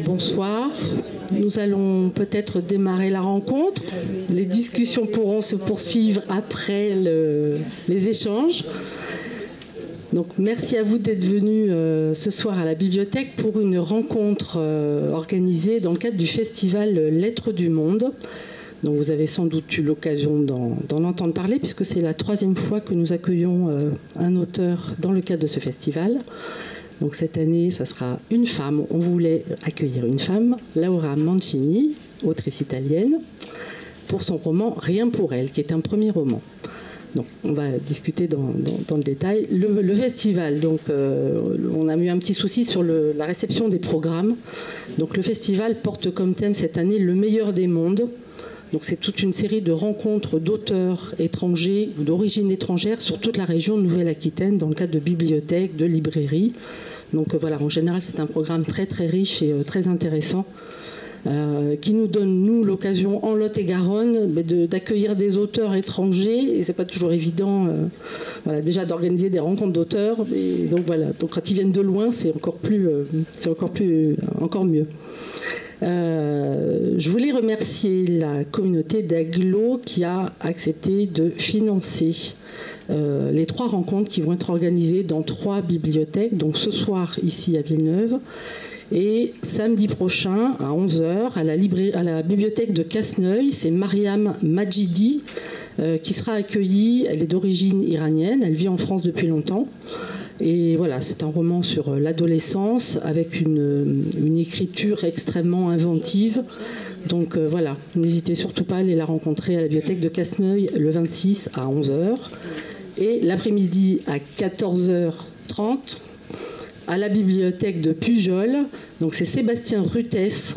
Bonsoir, nous allons peut-être démarrer la rencontre. Les discussions pourront se poursuivre après les échanges. Donc, merci à vous d'être venus ce soir à la bibliothèque pour une rencontre organisée dans le cadre du festival Lettres du Monde. Donc, vous avez sans doute eu l'occasion d'en entendre parler puisque c'est la 3e fois que nous accueillons un auteur dans le cadre de ce festival. Donc cette année, ça sera une femme. On voulait accueillir une femme, Laura Mancini, autrice italienne, pour son roman Rien pour elle, qui est un premier roman. Donc on va discuter dans le détail. Le festival, donc on a eu un petit souci sur la réception des programmes. Donc le festival porte comme thème cette année le meilleur des mondes. Donc c'est toute une série de rencontres d'auteurs étrangers ou d'origine étrangère sur toute la région de Nouvelle-Aquitaine dans le cadre de bibliothèques, de librairies. Donc voilà, en général c'est un programme très très riche et très intéressant qui nous donne nous l'occasion en Lot-et-Garonne d'accueillir des auteurs étrangers et c'est pas toujours évident voilà, déjà d'organiser des rencontres d'auteurs. Donc voilà, donc quand ils viennent de loin c'est encore mieux. Je voulais remercier la communauté d'Aglo qui a accepté de financer les 3 rencontres qui vont être organisées dans 3 bibliothèques, donc ce soir ici à Villeneuve et samedi prochain à 11h à la bibliothèque de Casseneuil. C'est Mariam Majidi qui sera accueillie. Elle est d'origine iranienne, elle vit en France depuis longtemps. Et voilà, c'est un roman sur l'adolescence avec une écriture extrêmement inventive. Donc voilà, n'hésitez surtout pas à aller la rencontrer à la bibliothèque de Casseneuil le 26 à 11h. Et l'après-midi à 14h30 à la bibliothèque de Pujol. Donc c'est Sébastien Rutès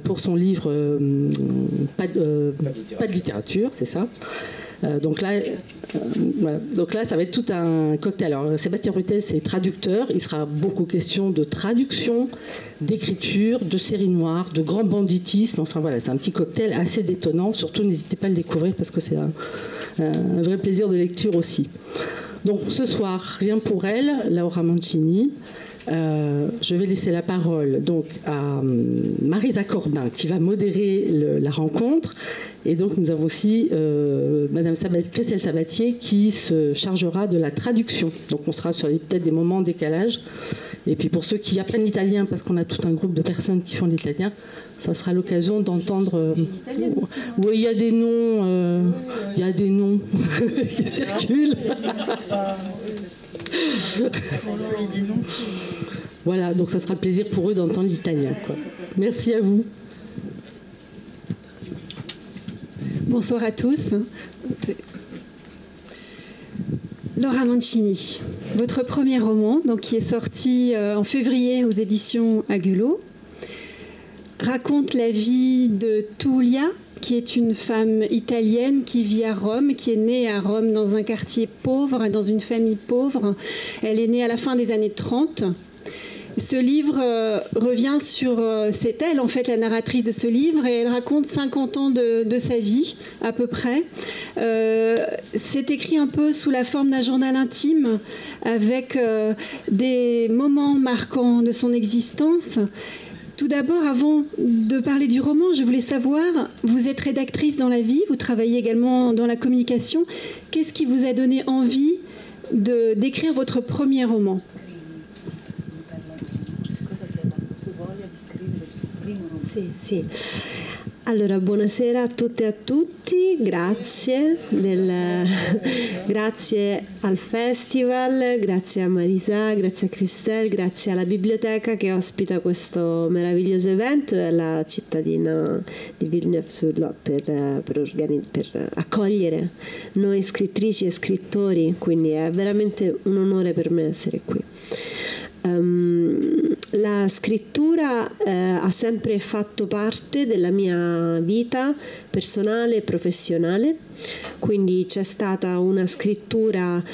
pour son livre pas de littérature, c'est ça. Donc là, ça va être tout un cocktail. Alors, Sébastien Rutès est traducteur. Il sera beaucoup question de traduction, d'écriture, de séries noires, de grand banditisme. Enfin voilà, c'est un petit cocktail assez détonnant. Surtout, n'hésitez pas à le découvrir parce que c'est un vrai plaisir de lecture aussi. Donc ce soir, Rien pour elle, Laura Mancini. Je vais laisser la parole donc à Marisa Corbin qui va modérer la rencontre. Et donc nous avons aussi Madame Christelle Sabatier qui se chargera de la traduction. Donc on sera sur peut-être des moments en décalage. Et puis pour ceux qui apprennent l'italien, parce qu'on a tout un groupe de personnes qui font l'italien, ça sera l'occasion d'entendre. Oui, il y a des noms, qui circulent. Voilà, donc ça sera le plaisir pour eux d'entendre l'italien, quoi. Merci à vous. Bonsoir à tous. Laura Mancini, votre premier roman, donc, qui est sorti en février aux éditions Agulot, raconte la vie de Tulia, qui est une femme italienne qui vit à Rome, qui est née à Rome dans un quartier pauvre, dans une famille pauvre. Elle est née à la fin des années 30. Ce livre revient sur... c'est elle, en fait, la narratrice de ce livre, et elle raconte 50 ans de sa vie, à peu près. C'est écrit un peu sous la forme d'un journal intime, avec des moments marquants de son existence. Tout d'abord, avant de parler du roman, je voulais savoir, vous êtes rédactrice dans la vie, vous travaillez également dans la communication. Qu'est-ce qui vous a donné envie d'écrire votre premier roman ? Sì. Allora, buonasera a tutte e a tutti, grazie al festival, grazie a Marisa, grazie a Christelle, grazie alla biblioteca che ospita questo meraviglioso evento e alla cittadina di Villeneuve-sur-Lot per accogliere noi scrittrici e scrittori, quindi è veramente un onore per me essere qui. La scrittura ha sempre fatto parte della mia vita personale e professionale, quindi c'è stata una scrittura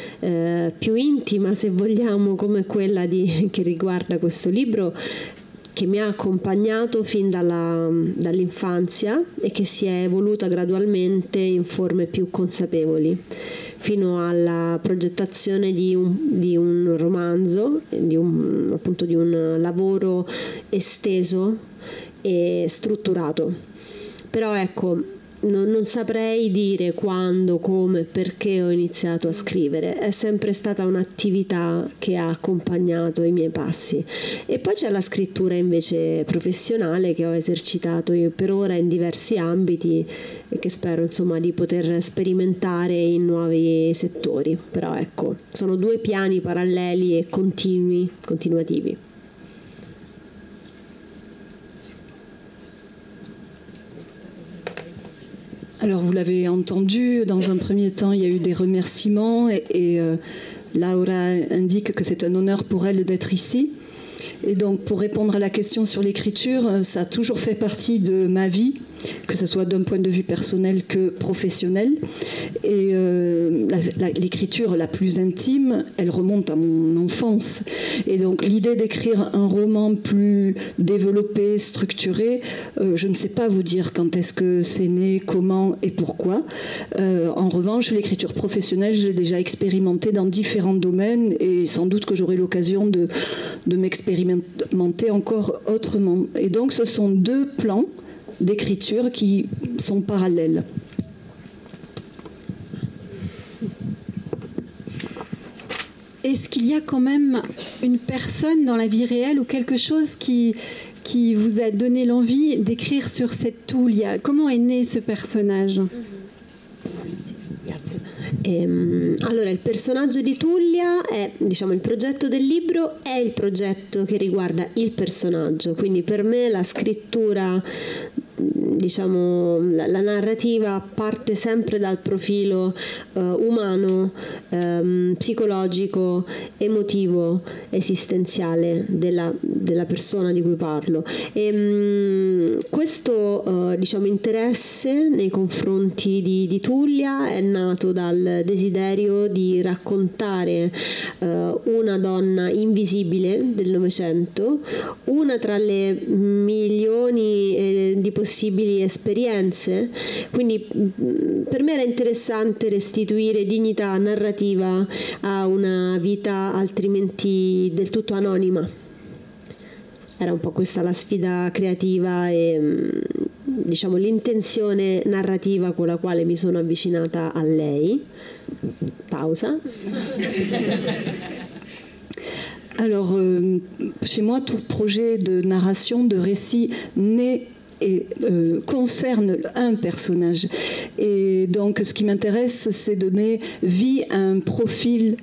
più intima, se vogliamo, come quella che riguarda questo libro, che mi ha accompagnato fin dall'infanzia e che si è evoluta gradualmente in forme più consapevoli. fino alla progettazione di un romanzo, appunto di un lavoro esteso e strutturato. Però ecco, non saprei dire quando, come, perché ho iniziato a scrivere. È sempre stata un'attività che ha accompagnato i miei passi. E poi c'è la scrittura invece professionale che ho esercitato io per ora in diversi ambiti e che spero insomma di poter sperimentare in nuovi settori. Però ecco, sono due piani paralleli e continuativi. Alors vous l'avez entendu, dans un premier temps il y a eu des remerciements et Laura indique que c'est un honneur pour elle d'être ici. Et donc pour répondre à la question sur l'écriture, ça a toujours fait partie de ma vie, que ce soit d'un point de vue personnel que professionnel. Et l'écriture la plus intime, elle remonte à mon enfance. Et donc l'idée d'écrire un roman plus développé, structuré, je ne sais pas vous dire quand est-ce que c'est né, comment et pourquoi. En revanche, l'écriture professionnelle, je l'ai déjà expérimentée dans différents domaines et sans doute que j'aurai l'occasion de m'expérimenter encore autrement. Et donc ce sont deux plans d'écriture qui sont parallèles. Est-ce qu'il y a quand même une personne dans la vie réelle ou quelque chose qui vous a donné l'envie d'écrire sur cette Tullia? Comment est né ce personnage? Allora, il personaggio di Tullia è, diciamo, il progetto del libro è il progetto che riguarda il personaggio, quindi per me la scrittura, diciamo, la narrativa parte sempre dal profilo umano, psicologico, emotivo, esistenziale della persona di cui parlo. E questo diciamo, interesse nei confronti di Tullia è nato dal desiderio di raccontare una donna invisibile del Novecento, una tra le milioni di possibili esperienze, quindi per me era interessante restituire dignità narrativa a una vita altrimenti del tutto anonima. Era un po' questa la sfida creativa e diciamo l'intenzione narrativa con la quale mi sono avvicinata a lei. Pausa. Alors, chez moi, tout projet de narration, de récit naît et concerne un personnage. Et donc, ce qui m'intéresse, c'est donner vie à un profil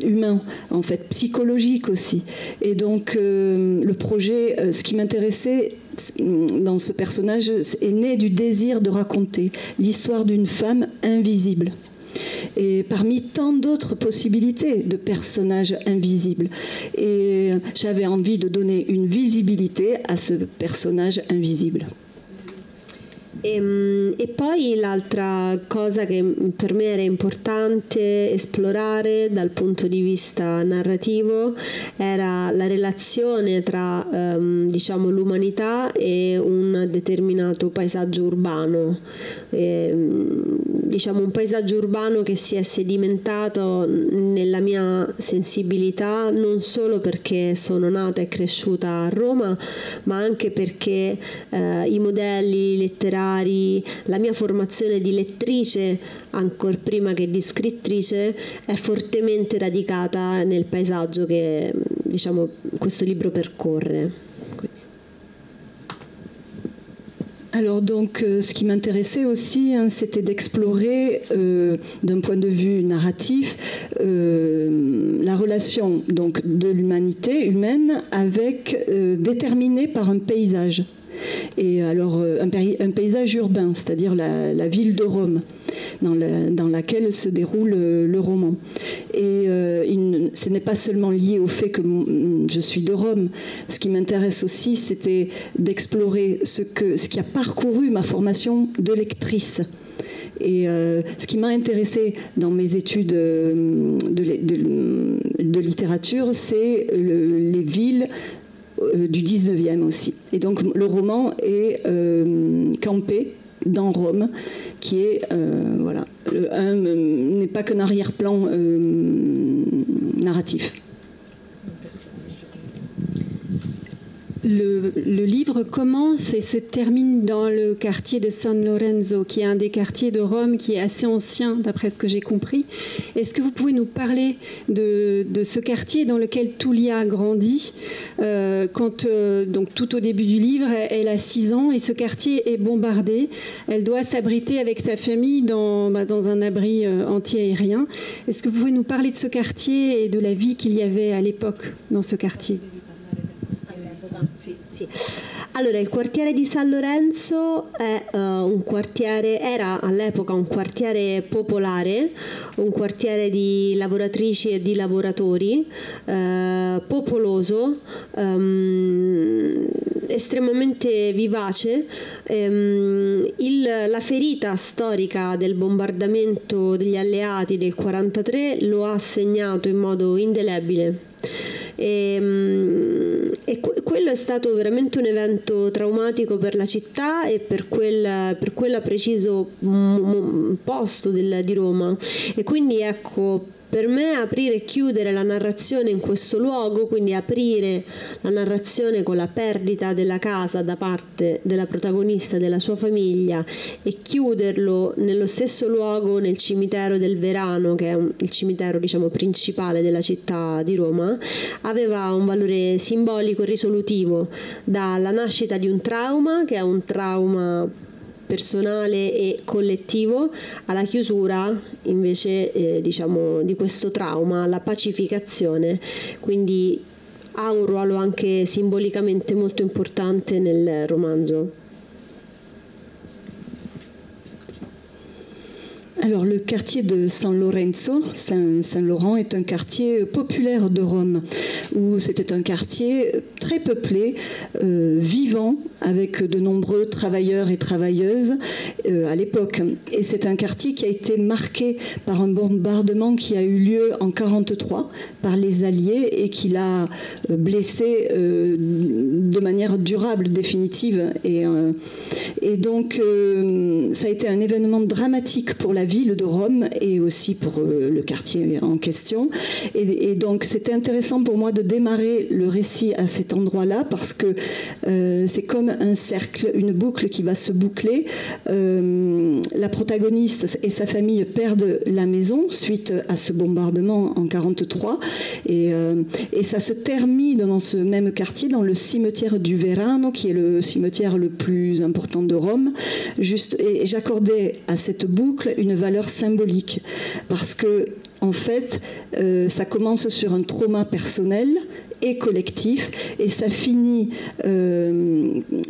humain, en fait, psychologique aussi. Et donc, le projet, ce qui m'intéressait dans ce personnage, est né du désir de raconter l'histoire d'une femme invisible. Et parmi tant d'autres possibilités de personnages invisibles. Et j'avais envie de donner une visibilité à ce personnage invisible. E poi l'altra cosa che per me era importante esplorare dal punto di vista narrativo era la relazione tra diciamo, l'umanità e un determinato paesaggio urbano, diciamo un paesaggio urbano che si è sedimentato nella mia sensibilità non solo perché sono nata e cresciuta a Roma, ma anche perché i modelli letterari, la mia formazione di lettrice, ancor prima che di scrittrice, è fortemente radicata nel paesaggio che, diciamo, questo libro percorre. Alors donc, ce qui m'intéressait aussi, c'était d'explorer, d'un point de vue narratif, la relation donc de l'humanité humaine déterminée par un paysage. Et alors un paysage urbain, c'est-à-dire la ville de Rome, dans laquelle se déroule le roman. Et ce n'est pas seulement lié au fait que je suis de Rome. Ce qui m'intéresse aussi, c'était d'explorer ce qui a parcouru ma formation de lectrice. Et ce qui m'a intéressé dans mes études de littérature, c'est les villes du 19e aussi. Et donc le roman est campé dans Rome, qui est, voilà, n'est pas qu'un arrière-plan narratif. Le livre commence et se termine dans le quartier de San Lorenzo, qui est un des quartiers de Rome qui est assez ancien, d'après ce que j'ai compris. Est-ce que vous pouvez nous parler de ce quartier dans lequel Tullia grandit donc tout au début du livre, elle a 6 ans et ce quartier est bombardé. Elle doit s'abriter avec sa famille dans un abri anti-aérien. Est-ce que vous pouvez nous parler de ce quartier et de la vie qu'il y avait à l'époque dans ce quartier ? Sì, sì. Allora, il quartiere di San Lorenzo è era all'epoca un quartiere popolare, un quartiere di lavoratrici e di lavoratori, popoloso, estremamente vivace. La ferita storica del bombardamento degli alleati del 1943 lo ha segnato in modo indelebile. E quello è stato veramente un evento traumatico per la città e per quel preciso posto di Roma, e quindi ecco, per me aprire e chiudere la narrazione in questo luogo, quindi aprire la narrazione con la perdita della casa da parte della protagonista e della sua famiglia e chiuderlo nello stesso luogo, nel cimitero del Verano, che è il cimitero, diciamo, principale della città di Roma, aveva un valore simbolico e risolutivo, dalla nascita di un trauma, che è un trauma personale e collettivo, alla chiusura invece diciamo di questo trauma, alla pacificazione. Quindi ha un ruolo anche simbolicamente molto importante nel romanzo. Alors, le quartier de San Lorenzo, Saint-Laurent, est un quartier populaire de Rome, où c'était un quartier très peuplé, vivant, avec de nombreux travailleurs et travailleuses à l'époque. Et c'est un quartier qui a été marqué par un bombardement qui a eu lieu en 1943 par les Alliés et qui l'a blessé de manière durable, définitive. Et donc, ça a été un événement dramatique pour la ville de Rome et aussi pour le quartier en question. Et donc, c'était intéressant pour moi de démarrer le récit à cet endroit-là parce que c'est comme un cercle, une boucle qui va se boucler. La protagoniste et sa famille perdent la maison suite à ce bombardement en 1943 et ça se termine dans ce même quartier, dans le cimetière du Verano, qui est le cimetière le plus important de Rome. Et j'accordais à cette boucle une valeur symbolique parce que en fait, ça commence sur un trauma personnel et collectif, et ça finit,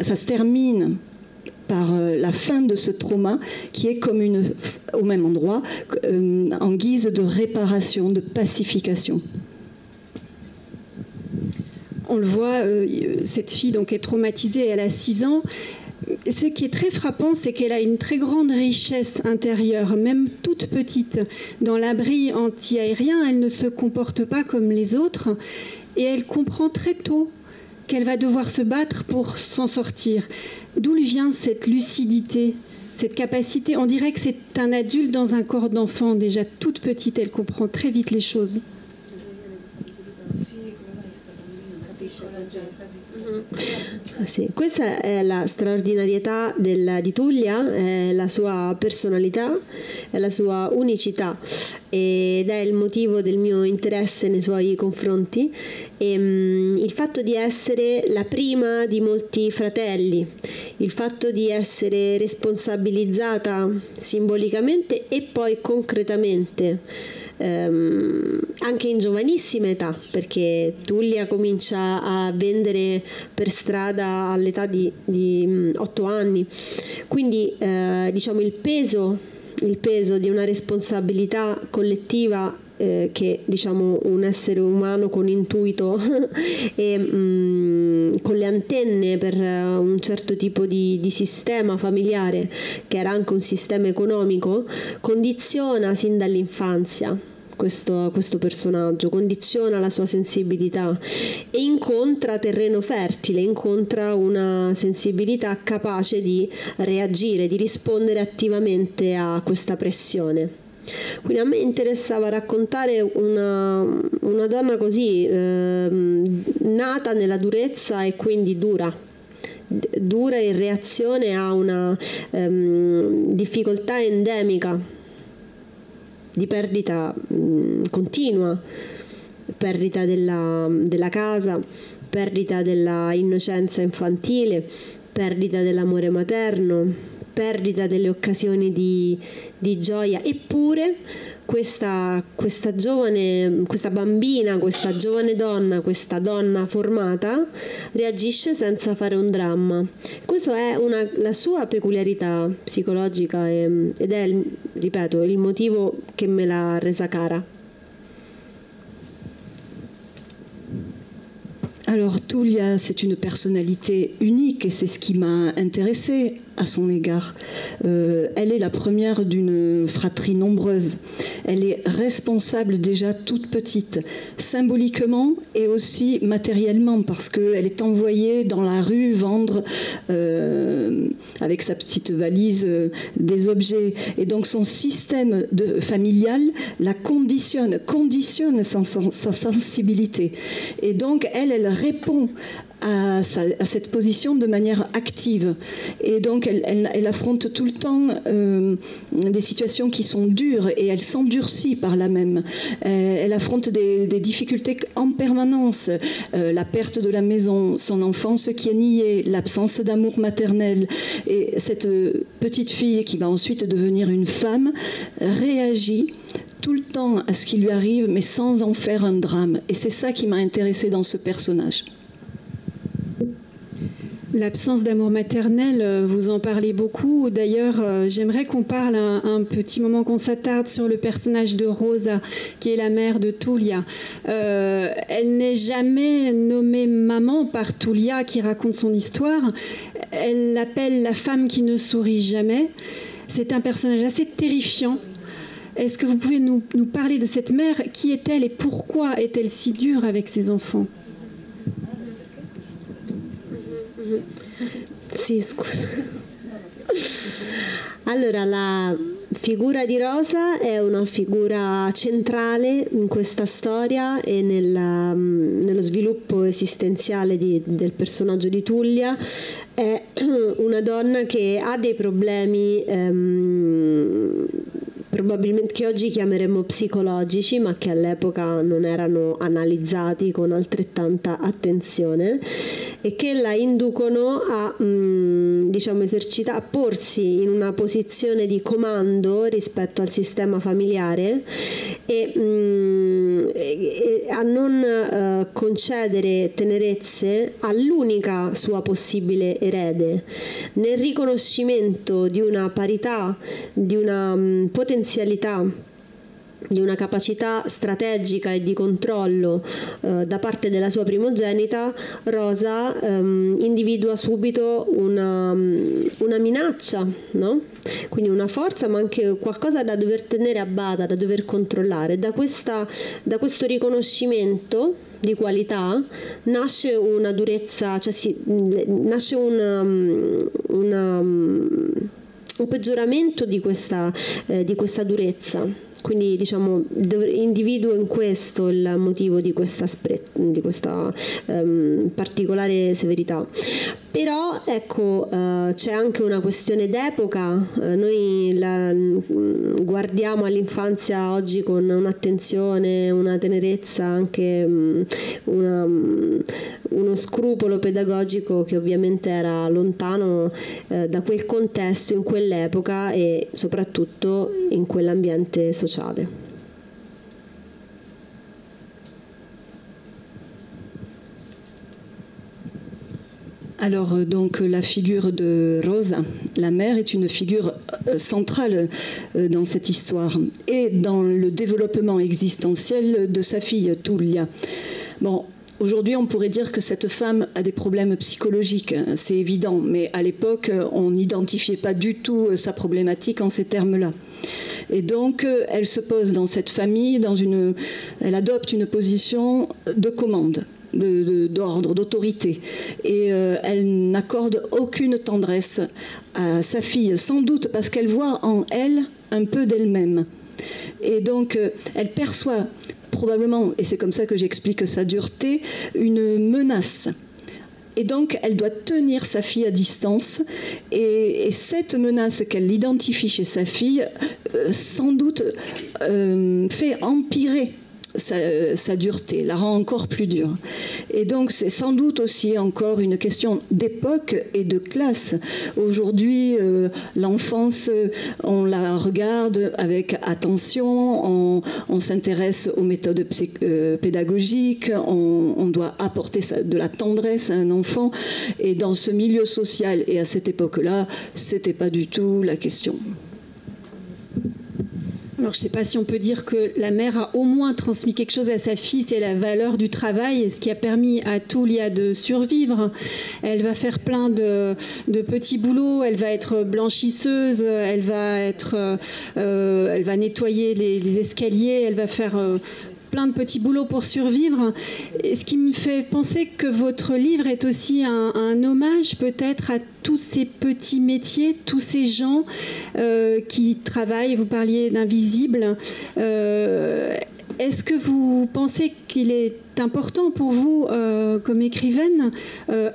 ça se termine par la fin de ce trauma qui est comme au même endroit, en guise de réparation, de pacification. On le voit, cette fille donc est traumatisée, elle a 6 ans. Ce qui est très frappant, c'est qu'elle a une très grande richesse intérieure, même toute petite. Dans l'abri anti-aérien, elle ne se comporte pas comme les autres et elle comprend très tôt qu'elle va devoir se battre pour s'en sortir. D'où lui vient cette lucidité, cette capacité? On dirait que c'est un adulte dans un corps d'enfant. Déjà toute petite, elle comprend très vite les choses. Sì, questa è la straordinarietà di Tullia, è la sua personalità, è la sua unicità ed è il motivo del mio interesse nei suoi confronti, e il fatto di essere la prima di molti fratelli, il fatto di essere responsabilizzata simbolicamente e poi concretamente, anche in giovanissima età, perché Tullia comincia a vendere per strada all'età di 8 anni, quindi diciamo il peso di una responsabilità collettiva che diciamo un essere umano con intuito e con le antenne per un certo tipo di sistema familiare, che era anche un sistema economico, condiziona sin dall'infanzia. questo personaggio, condiziona la sua sensibilità e incontra terreno fertile, incontra una sensibilità capace di reagire, di rispondere attivamente a questa pressione. Quindi a me interessava raccontare una donna così, nata nella durezza e quindi dura in reazione a una difficoltà endemica di perdita continua, perdita della casa, perdita della innocenza infantile, perdita dell'amore materno, perdita delle occasioni di gioia. Eppure questa bambina, questa giovane donna, questa donna formata reagisce senza fare un dramma. Questa è la sua peculiarità psicologica ed è, ripeto, il motivo che me l'ha resa cara. Alors Tulia, c'est une personnalité unique et c'est ce qui m'a intéressée à son égard. Elle est la première d'une fratrie nombreuse. Elle est responsable déjà toute petite, symboliquement et aussi matériellement, parce qu'elle est envoyée dans la rue vendre avec sa petite valise des objets. Et donc son système familial la conditionne sa sensibilité. Et donc elle répond à cette position de manière active. Et donc elle affronte tout le temps des situations qui sont dures et elle s'endurcit par là même. Elle affronte des difficultés en permanence. La perte de la maison, son enfance qui est niée, l'absence d'amour maternel. Et cette petite fille qui va ensuite devenir une femme réagit tout le temps à ce qui lui arrive, mais sans en faire un drame. Et c'est ça qui m'a intéressée dans ce personnage. L'absence d'amour maternel, vous en parlez beaucoup. D'ailleurs, j'aimerais qu'on parle un petit moment, qu'on s'attarde sur le personnage de Rosa, qui est la mère de Tulia. Elle n'est jamais nommée maman par Tulia, qui raconte son histoire. Elle l'appelle la femme qui ne sourit jamais. C'est un personnage assez terrifiant. Est-ce que vous pouvez nous parler de cette mère? Qui est-elle et pourquoi est-elle si dure avec ses enfants? Sì, scusa. Allora, la figura di Rosa è una figura centrale in questa storia e nello sviluppo esistenziale del personaggio di Tulia. È una donna che ha dei problemi probabilmente che oggi chiameremmo psicologici, ma che all'epoca non erano analizzati con altrettanta attenzione e che la inducono a a porsi in una posizione di comando rispetto al sistema familiare e a non concedere tenerezze all'unica sua possibile erede, nel riconoscimento di una parità, di una potenzialità, di una capacità strategica e di controllo da parte della sua primogenita. Rosa individua subito una minaccia, no? Quindi una forza, ma anche qualcosa da dover tenere a bada, da dover controllare. Da questo riconoscimento di qualità nasce una durezza, nasce un peggioramento di questa durezza. Quindi individuo in questo il motivo di questa particolare severità. Però ecco, c'è anche una questione d'epoca. Noi guardiamo all'infanzia oggi con un'attenzione, una tenerezza, anche uno scrupolo pedagogico che ovviamente era lontano da quel contesto in quell'epoca e soprattutto in quell'ambiente sociale. Alors donc la figure de Rosa, la mère, est une figure centrale dans cette histoire et dans le développement existentiel de sa fille Tulia. Bon, Aujourd'hui, on pourrait dire que cette femme a des problèmes psychologiques, c'est évident, mais à l'époque, on n'identifiait pas du tout sa problématique en ces termes-là. Et donc, elle se pose dans cette famille, elle adopte une position de commande, d'ordre, d'autorité. Et elle n'accorde aucune tendresse à sa fille, sans doute parce qu'elle voit en elle un peu d'elle-même. Et donc, elle perçoit probablement, et c'est comme ça que j'explique sa dureté, une menace. Et donc, elle doit tenir sa fille à distance. Et cette menace qu'elle identifie chez sa fille, sans doute, fait empirer sa dureté, la rend encore plus dure. Et donc, c'est sans doute aussi encore une question d'époque et de classe. Aujourd'hui, l'enfance, on la regarde avec attention, on s'intéresse aux méthodes pédagogiques, on doit apporter de la tendresse à un enfant. Et dans ce milieu social et à cette époque-là, c'était pas du tout la question. Alors, je ne sais pas si on peut dire que la mère a au moins transmis quelque chose à sa fille, c'est la valeur du travail, ce qui a permis à Tulia de survivre. Elle va faire plein de petits boulots, elle va être blanchisseuse, elle va nettoyer les escaliers, elle va faire plein de petits boulots pour survivre. Et ce qui me fait penser que votre livre est aussi un hommage peut-être à tous ces petits métiers, tous ces gens qui travaillent. Vous parliez d'invisibles. Est-ce que vous pensez qu'il est important pour vous, comme écrivaine,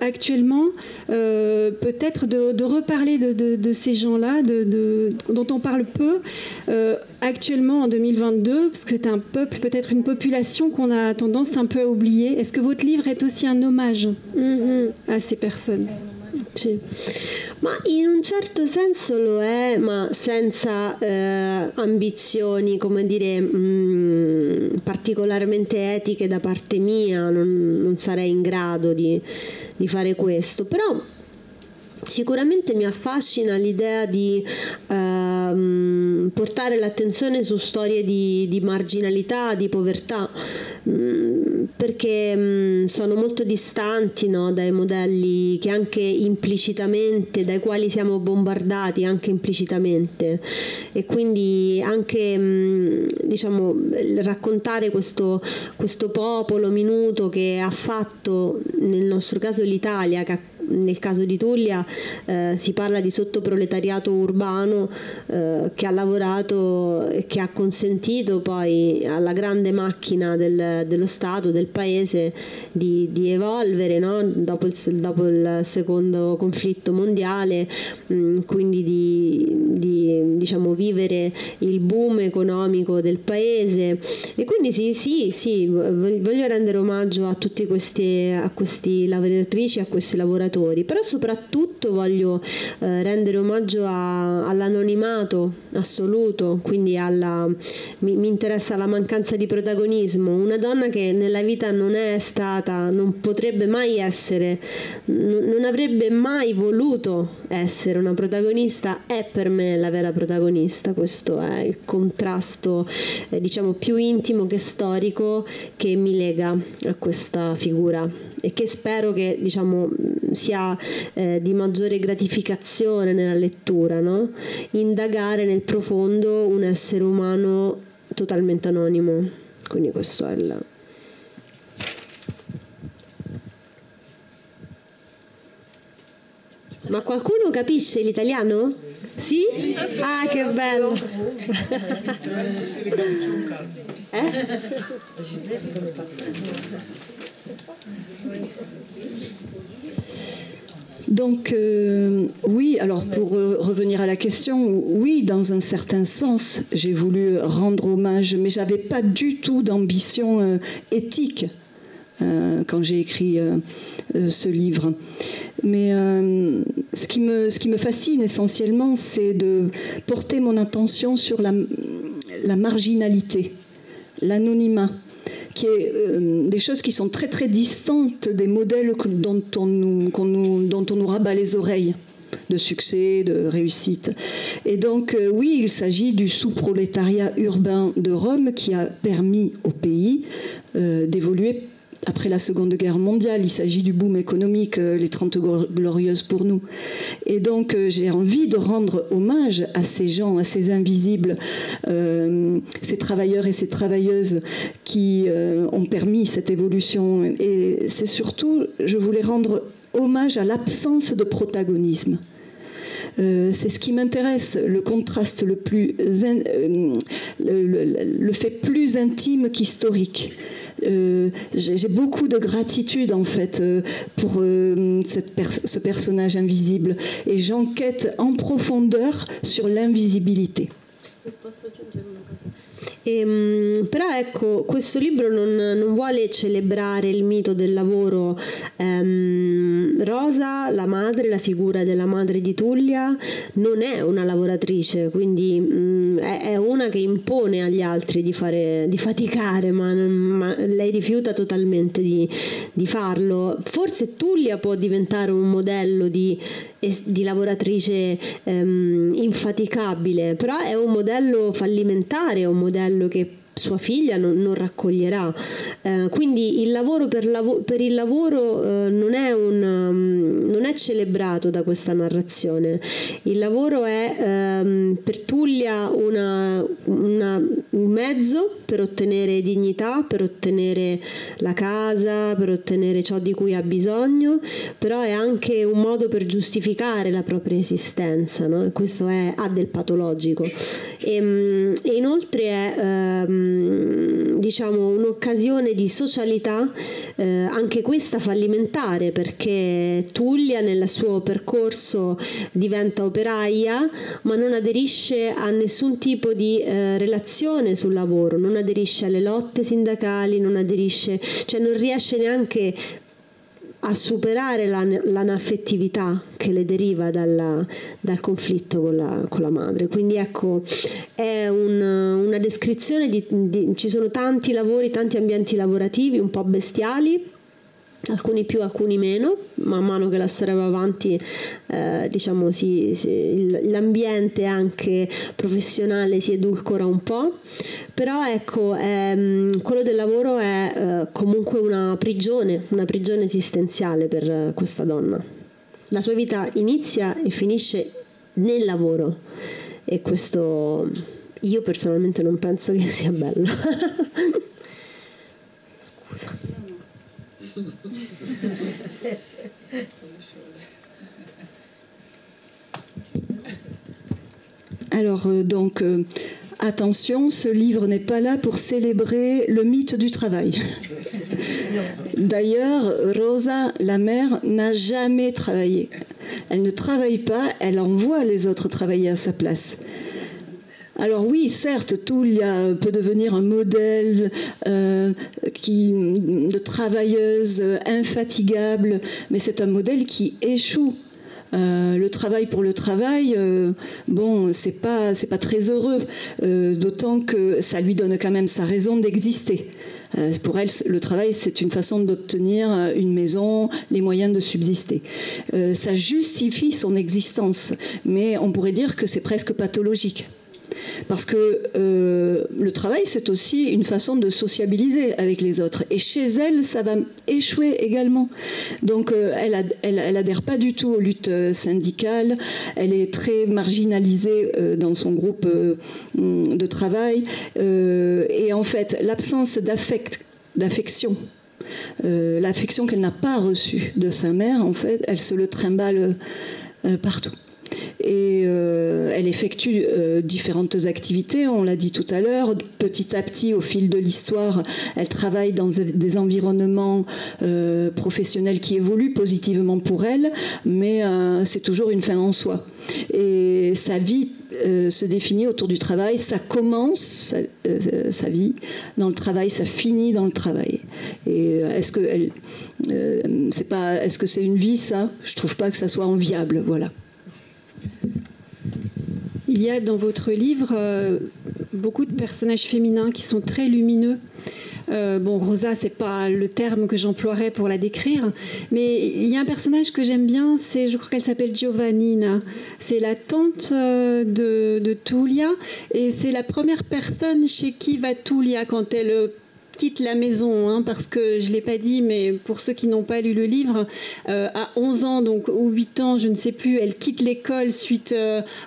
actuellement, peut-être de reparler de ces gens-là, dont on parle peu, actuellement en 2022, parce que c'est un peuple, peut-être une population qu'on a tendance un peu à oublier. Est-ce que votre livre est aussi un hommage à ces personnes? Sì. Ma in un certo senso lo è, ma senza ambizioni, come dire, particolarmente etiche da parte mia, non sarei in grado di fare questo, però sicuramente mi affascina l'idea di portare l'attenzione su storie di marginalità, di povertà, perché sono molto distanti, no, dai modelli che anche implicitamente, dai quali siamo bombardati anche implicitamente, e quindi anche diciamo raccontare questo popolo minuto che ha fatto, nel nostro caso l'Italia, che nel caso di Tulia si parla di sottoproletariato urbano che ha lavorato e che ha consentito poi alla grande macchina dello Stato, del paese di evolvere, no? dopo il secondo conflitto mondiale, quindi di diciamo vivere il boom economico del paese. E quindi sì, voglio rendere omaggio a tutti a questi lavoratrici, a questi lavoratori, però soprattutto voglio rendere omaggio all'anonimato assoluto, quindi mi interessa la mancanza di protagonismo. Una donna che nella vita non è stata, non potrebbe mai essere, non avrebbe mai voluto essere una protagonista, è per me la vera protagonista. Questo è il contrasto diciamo più intimo che storico che mi lega a questa figura, e che spero che diciamo sia di maggiore gratificazione nella lettura, no? Indagare nel profondo un essere umano totalmente anonimo. Quindi questo è il... Ma qualcuno capisce l'italiano? Sì? Ah, che bello! Donc, oui, alors pour revenir à la question, oui, dans un certain sens, j'ai voulu rendre hommage, mais je n'avais pas du tout d'ambition éthique quand j'ai écrit ce livre. Mais ce qui me fascine essentiellement, c'est de porter mon attention sur la marginalité, l'anonymat, qui est des choses qui sont très très distantes des modèles dont on nous rabat les oreilles, de succès, de réussite. Et donc oui, il s'agit du sous-prolétariat urbain de Rome qui a permis au pays d'évoluer après la Seconde Guerre mondiale. Il s'agit du boom économique, les 30 glorieuses pour nous. Et donc, j'ai envie de rendre hommage à ces gens, à ces invisibles, ces travailleurs et ces travailleuses qui ont permis cette évolution. Et c'est surtout, je voulais rendre hommage à l'absence de protagonisme. C'est ce qui m'intéresse, le contraste le fait plus intime qu'historique. J'ai beaucoup de gratitude en fait pour ce personnage invisible et j'enquête en profondeur sur l'invisibilité. Però ecco, questo libro non vuole celebrare il mito del lavoro. Rosa, la madre, la figura della madre di Tullia, non è una lavoratrice, quindi è una che impone agli altri di faticare, ma lei rifiuta totalmente di farlo. Forse Tullia può diventare un modello di lavoratrice infaticabile, però è un modello fallimentare, è un modello che sua figlia non raccoglierà. Quindi il lavoro per il lavoro non è celebrato da questa narrazione. Il lavoro è per Tullia un mezzo per ottenere dignità, per ottenere la casa, per ottenere ciò di cui ha bisogno, però è anche un modo per giustificare la propria esistenza, no? E questo ha del patologico. E inoltre è diciamo un'occasione di socialità, anche questa fallimentare, perché Tullia nel suo percorso diventa operaia ma non aderisce a nessun tipo di relazione sul lavoro, non aderisce alle lotte sindacali, non riesce neanche a superare l'anaffettività che le deriva dal conflitto con la madre. Quindi ecco, è una descrizione ci sono tanti lavori, tanti ambienti lavorativi un po' bestiali, alcuni più, alcuni meno, man mano che la storia va avanti diciamo l'ambiente anche professionale si edulcora un po', però ecco quello del lavoro è comunque una prigione esistenziale per questa donna. La sua vita inizia e finisce nel lavoro e questo io personalmente non penso che sia bello. Scusa. Alors donc attention, ce livre n'est pas là pour célébrer le mythe du travail. D'ailleurs, Rosa, la mère, n'a jamais travaillé. Elle ne travaille pas, elle envoie les autres travailler à sa place. Alors oui, certes, Tullia peut devenir un modèle de travailleuse infatigable, mais c'est un modèle qui échoue. Le travail pour le travail, bon, c'est pas très heureux, d'autant que ça lui donne quand même sa raison d'exister. Pour elle, le travail, c'est une façon d'obtenir une maison, les moyens de subsister. Ça justifie son existence, mais on pourrait dire que c'est presque pathologique. Parce que le travail, c'est aussi une façon de sociabiliser avec les autres. Et chez elle, ça va échouer également. Donc, elle adhère pas du tout aux luttes syndicales. Elle est très marginalisée dans son groupe de travail. Et en fait, l'absence d'affection, l'affection qu'elle n'a pas reçue de sa mère, en fait, elle se le trimballe partout. Et elle effectue différentes activités, on l'a dit tout à l'heure. Petit à petit, au fil de l'histoire, elle travaille dans des environnements professionnels qui évoluent positivement pour elle, mais c'est toujours une fin en soi. Et sa vie se définit autour du travail. Ça commence sa vie dans le travail, ça finit dans le travail. Et est-ce que c'est une vie, ça? Je trouve pas que ça soit enviable, voilà. Il y a dans votre livre beaucoup de personnages féminins qui sont très lumineux. Bon, Rosa, c'est pas le terme que j'emploierais pour la décrire, mais il y a un personnage que j'aime bien, je crois qu'elle s'appelle Giovannina. C'est la tante de Tullia, et c'est la première personne chez qui va Tullia quand elle quitte la maison, hein, parce que je ne l'ai pas dit, mais pour ceux qui n'ont pas lu le livre, à 11 ans donc, ou 8 ans, je ne sais plus, elle quitte l'école suite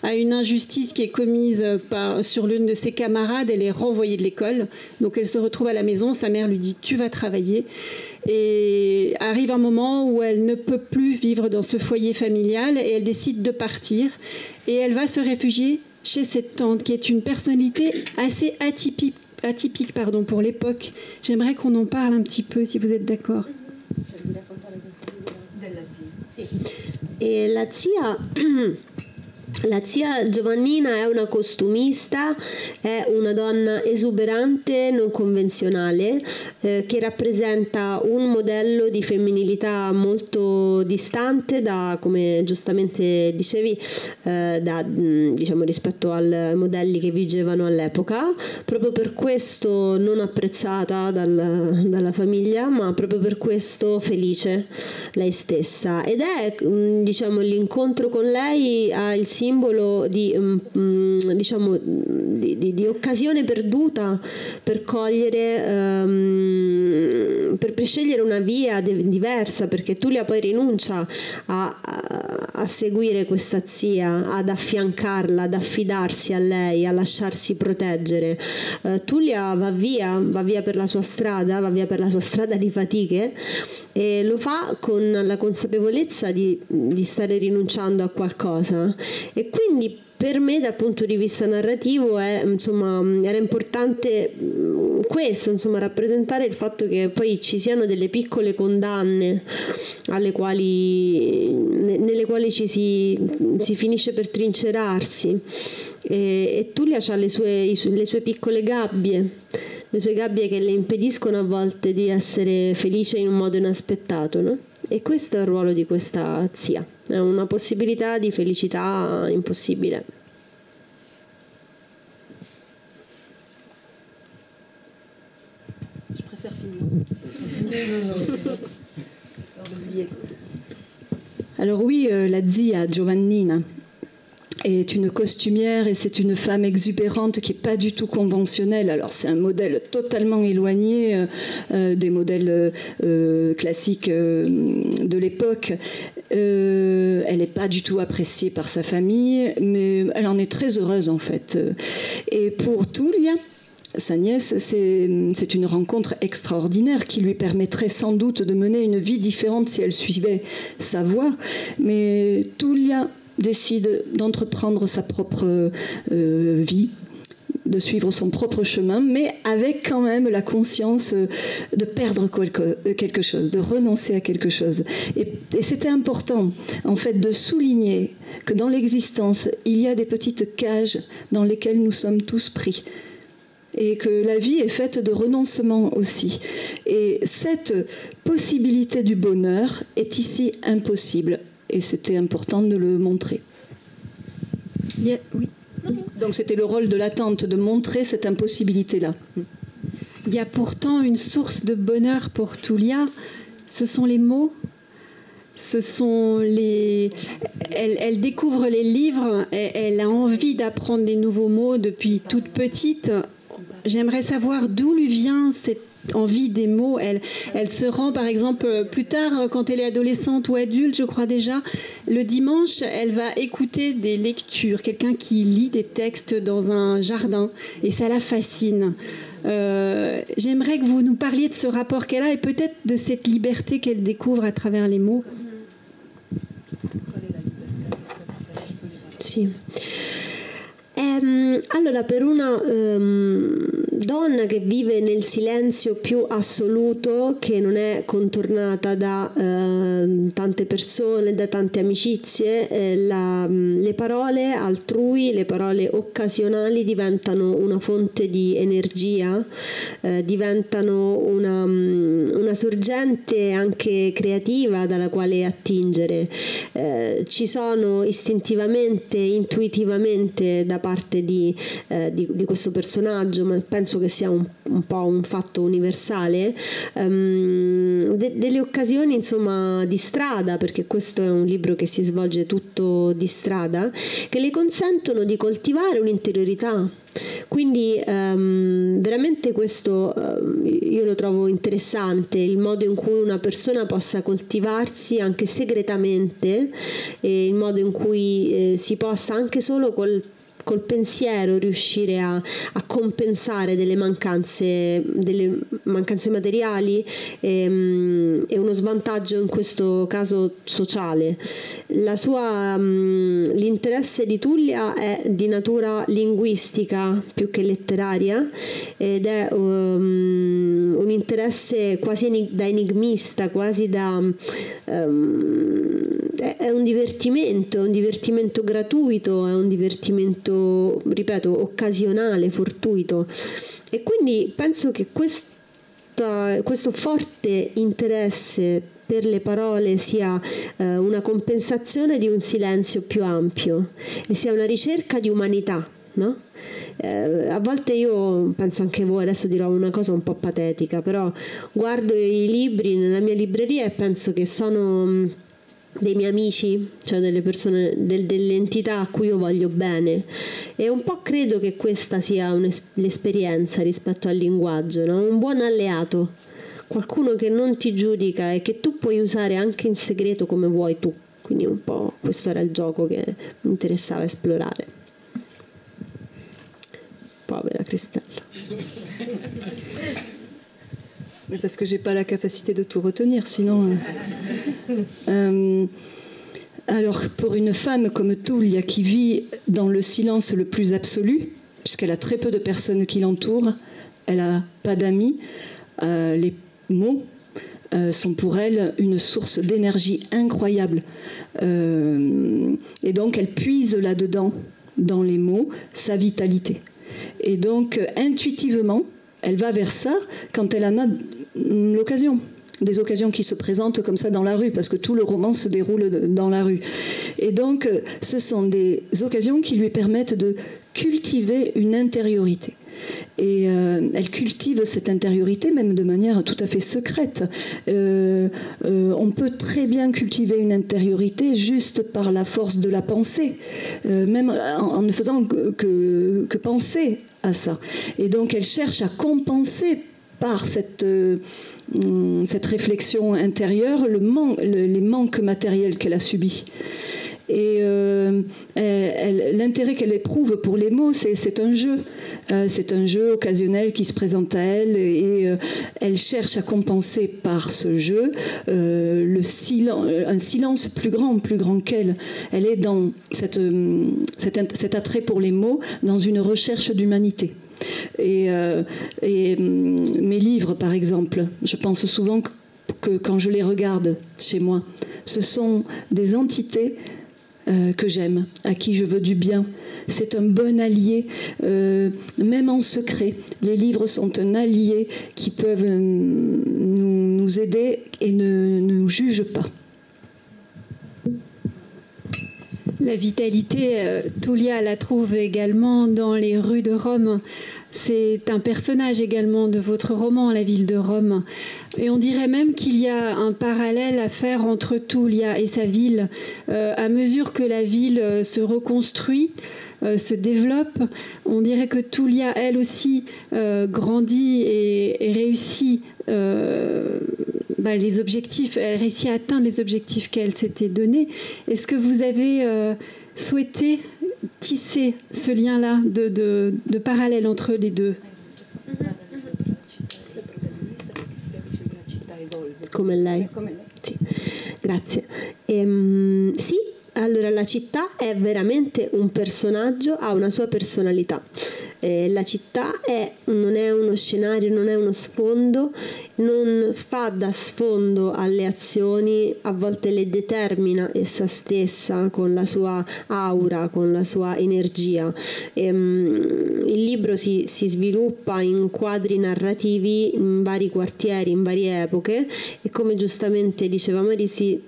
à une injustice qui est commise sur l'une de ses camarades. Elle est renvoyée de l'école, donc elle se retrouve à la maison. Sa mère lui dit « tu vas travailler ». Et arrive un moment où elle ne peut plus vivre dans ce foyer familial et elle décide de partir. Et elle va se réfugier chez cette tante qui est une personnalité assez atypique pour l'époque. J'aimerais qu'on en parle un petit peu, si vous êtes d'accord. E la zia Giovannina è una costumista, è una donna esuberante, non convenzionale, che rappresenta un modello di femminilità molto distante da, come giustamente dicevi, diciamo rispetto ai modelli che vigevano all'epoca, proprio per questo non apprezzata dalla famiglia, ma proprio per questo felice lei stessa. Ed è, diciamo, l'incontro con lei ha il simbolo di occasione perduta per cogliere, per scegliere una via diversa, perché Tulia poi rinuncia a seguire questa zia, ad affiancarla, ad affidarsi a lei, a lasciarsi proteggere. Tulia va via per la sua strada, va via per la sua strada di fatiche, e lo fa con la consapevolezza di stare rinunciando a qualcosa. E quindi per me, dal punto di vista narrativo, era importante questo, insomma, rappresentare il fatto che poi ci siano delle piccole condanne nelle quali ci si finisce per trincerarsi, e Tulia ha le sue piccole gabbie, le sue gabbie che le impediscono a volte di essere felice in un modo inaspettato, no? E questo è il ruolo di questa zia, è una possibilità di felicità impossibile. Je préfère finir. Alors oui, la zia Giovannina est une costumière et c'est une femme exubérante qui n'est pas du tout conventionnelle. Alors c'est un modèle totalement éloigné des modèles classiques de l'époque. Elle n'est pas du tout appréciée par sa famille, mais elle en est très heureuse en fait. Et pour Tulia, sa nièce, c'est une rencontre extraordinaire qui lui permettrait sans doute de mener une vie différente si elle suivait sa voie. Mais Tulia décide d'entreprendre sa propre vie, de suivre son propre chemin, mais avec quand même la conscience de perdre quelque chose, de renoncer à quelque chose. Et c'était important, en fait, de souligner que dans l'existence, il y a des petites cages dans lesquelles nous sommes tous pris. Et que la vie est faite de renoncements aussi. Et cette possibilité du bonheur est ici impossible. Et c'était important de le montrer. Oui. Donc c'était le rôle de la tante de montrer cette impossibilité-là. Il y a pourtant une source de bonheur pour Tulia, ce sont les mots. Elle découvre les livres, elle a envie d'apprendre des nouveaux mots depuis toute petite. J'aimerais savoir d'où lui vient cette envie des mots. Elle se rend, par exemple, plus tard, quand elle est adolescente ou adulte, je crois déjà, le dimanche, elle va écouter des lectures, quelqu'un qui lit des textes dans un jardin, et ça la fascine. J'aimerais que vous nous parliez de ce rapport qu'elle a et peut-être de cette liberté qu'elle découvre à travers les mots. Sì. Allora, per una donna che vive nel silenzio più assoluto, che non è contornata da tante persone, da tante amicizie, le parole altrui, le parole occasionali diventano una fonte di energia, diventano una sorgente anche creativa dalla quale attingere. Ci sono istintivamente, intuitivamente da parte di questo personaggio, ma penso che sia un po' un fatto universale, delle occasioni insomma di strada, perché questo è un libro che si svolge tutto di strada, che le consentono di coltivare un'interiorità. Quindi veramente questo io lo trovo interessante, il modo in cui una persona possa coltivarsi anche segretamente, e il modo in cui si possa anche solo col pensiero riuscire a compensare delle mancanze materiali e uno svantaggio in questo caso sociale. L'interesse di Tullia è di natura linguistica più che letteraria, ed è un interesse quasi da enigmista, quasi da è un divertimento gratuito, è un divertimento, ripeto, occasionale, fortuito, e quindi penso che questo forte interesse per le parole sia una compensazione di un silenzio più ampio e sia una ricerca di umanità, no? A volte io penso, anche voi, adesso dirò una cosa un po' patetica, però guardo i libri nella mia libreria e penso che sono dei miei amici, cioè delle persone, delle entità a cui io voglio bene, e un po' credo che questa sia l'esperienza rispetto al linguaggio, no? Un buon alleato, qualcuno che non ti giudica e che tu puoi usare anche in segreto come vuoi tu. Quindi un po' questo era il gioco che mi interessava esplorare. Povera Christelle. Parce que j'ai pas la capacité de tout retenir, sinon. Alors, pour une femme comme Tullia, qui vit dans le silence le plus absolu, puisqu'elle a très peu de personnes qui l'entourent, elle n'a pas d'amis, les mots sont pour elle une source d'énergie incroyable. Et donc, elle puise là-dedans, dans les mots, sa vitalité. Et donc, intuitivement, elle va vers ça quand elle en a l'occasion. Des occasions qui se présentent comme ça dans la rue, parce que tout le roman se déroule dans la rue. Et donc, ce sont des occasions qui lui permettent de cultiver une intériorité. Et elle cultive cette intériorité même de manière tout à fait secrète. On peut très bien cultiver une intériorité juste par la force de la pensée, même en ne faisant que penser à ça. Et donc elle cherche à compenser par cette réflexion intérieure les manques matériels qu'elle a subis. Et l'intérêt qu'elle éprouve pour les mots, c'est un jeu. C'est un jeu occasionnel qui se présente à elle, et elle cherche à compenser par ce jeu un silence plus grand qu'elle. Elle est dans cet attrait pour les mots, dans une recherche d'humanité. Et mes livres, par exemple, je pense souvent que quand je les regarde chez moi, ce sont des entités que j'aime, à qui je veux du bien. C'est un bon allié, même en secret. Les livres sont un allié qui peuvent nous aider et ne nous jugent pas. La vitalité, Tullia la trouve également dans les rues de Rome. C'est un personnage également de votre roman, La ville de Rome. Et on dirait même qu'il y a un parallèle à faire entre Tullia et sa ville. À mesure que la ville se reconstruit, se développe, on dirait que Tullia, elle aussi, grandit et réussit les objectifs, elle réussit à atteindre les objectifs qu'elle s'était donnés. Est-ce que vous avez souhaité tisser ce lien-là de parallèle entre les deux? Come lei. Sì. Grazie. Sì, allora la città è veramente un personaggio, ha una sua personalità. La città non è uno scenario, non è uno sfondo, non fa da sfondo alle azioni, a volte le determina essa stessa con la sua aura, con la sua energia. Il libro si sviluppa in quadri narrativi in vari quartieri, in varie epoche, e come giustamente diceva Mari, si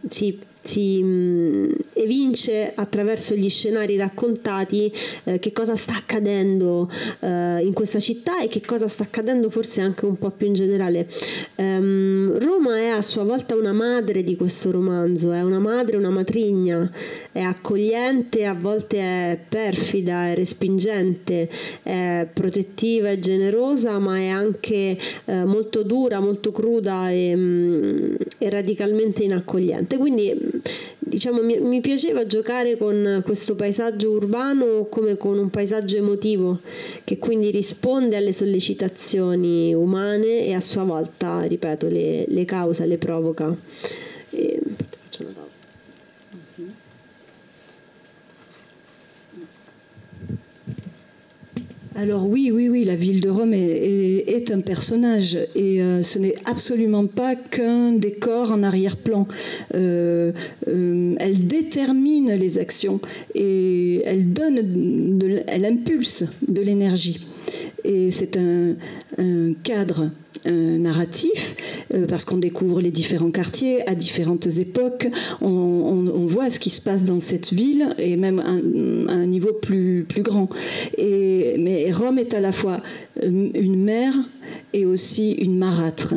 evince attraverso gli scenari raccontati che cosa sta accadendo in questa città e che cosa sta accadendo forse anche un po' più in generale. Roma è a sua volta una madre di questo romanzo, è una madre, una matrigna, è accogliente, a volte è perfida, è respingente, è protettiva e generosa, ma è anche molto dura, molto cruda e radicalmente inaccogliente. Quindi diciamo mi piaceva giocare con questo paesaggio urbano come con un paesaggio emotivo che quindi risponde alle sollecitazioni umane e a sua volta, ripeto, le causa, le provoca. Faccio una pausa. Alors oui, la ville de Rome est un personnage et ce n'est absolument pas qu'un décor en arrière-plan. Elle détermine les actions et elle impulse de l'énergie. Et c'est un cadre narratif parce qu'on découvre les différents quartiers à différentes époques. On voit ce qui se passe dans cette ville et même à un niveau plus grand. Mais Rome est à la fois une mère et aussi une marâtre.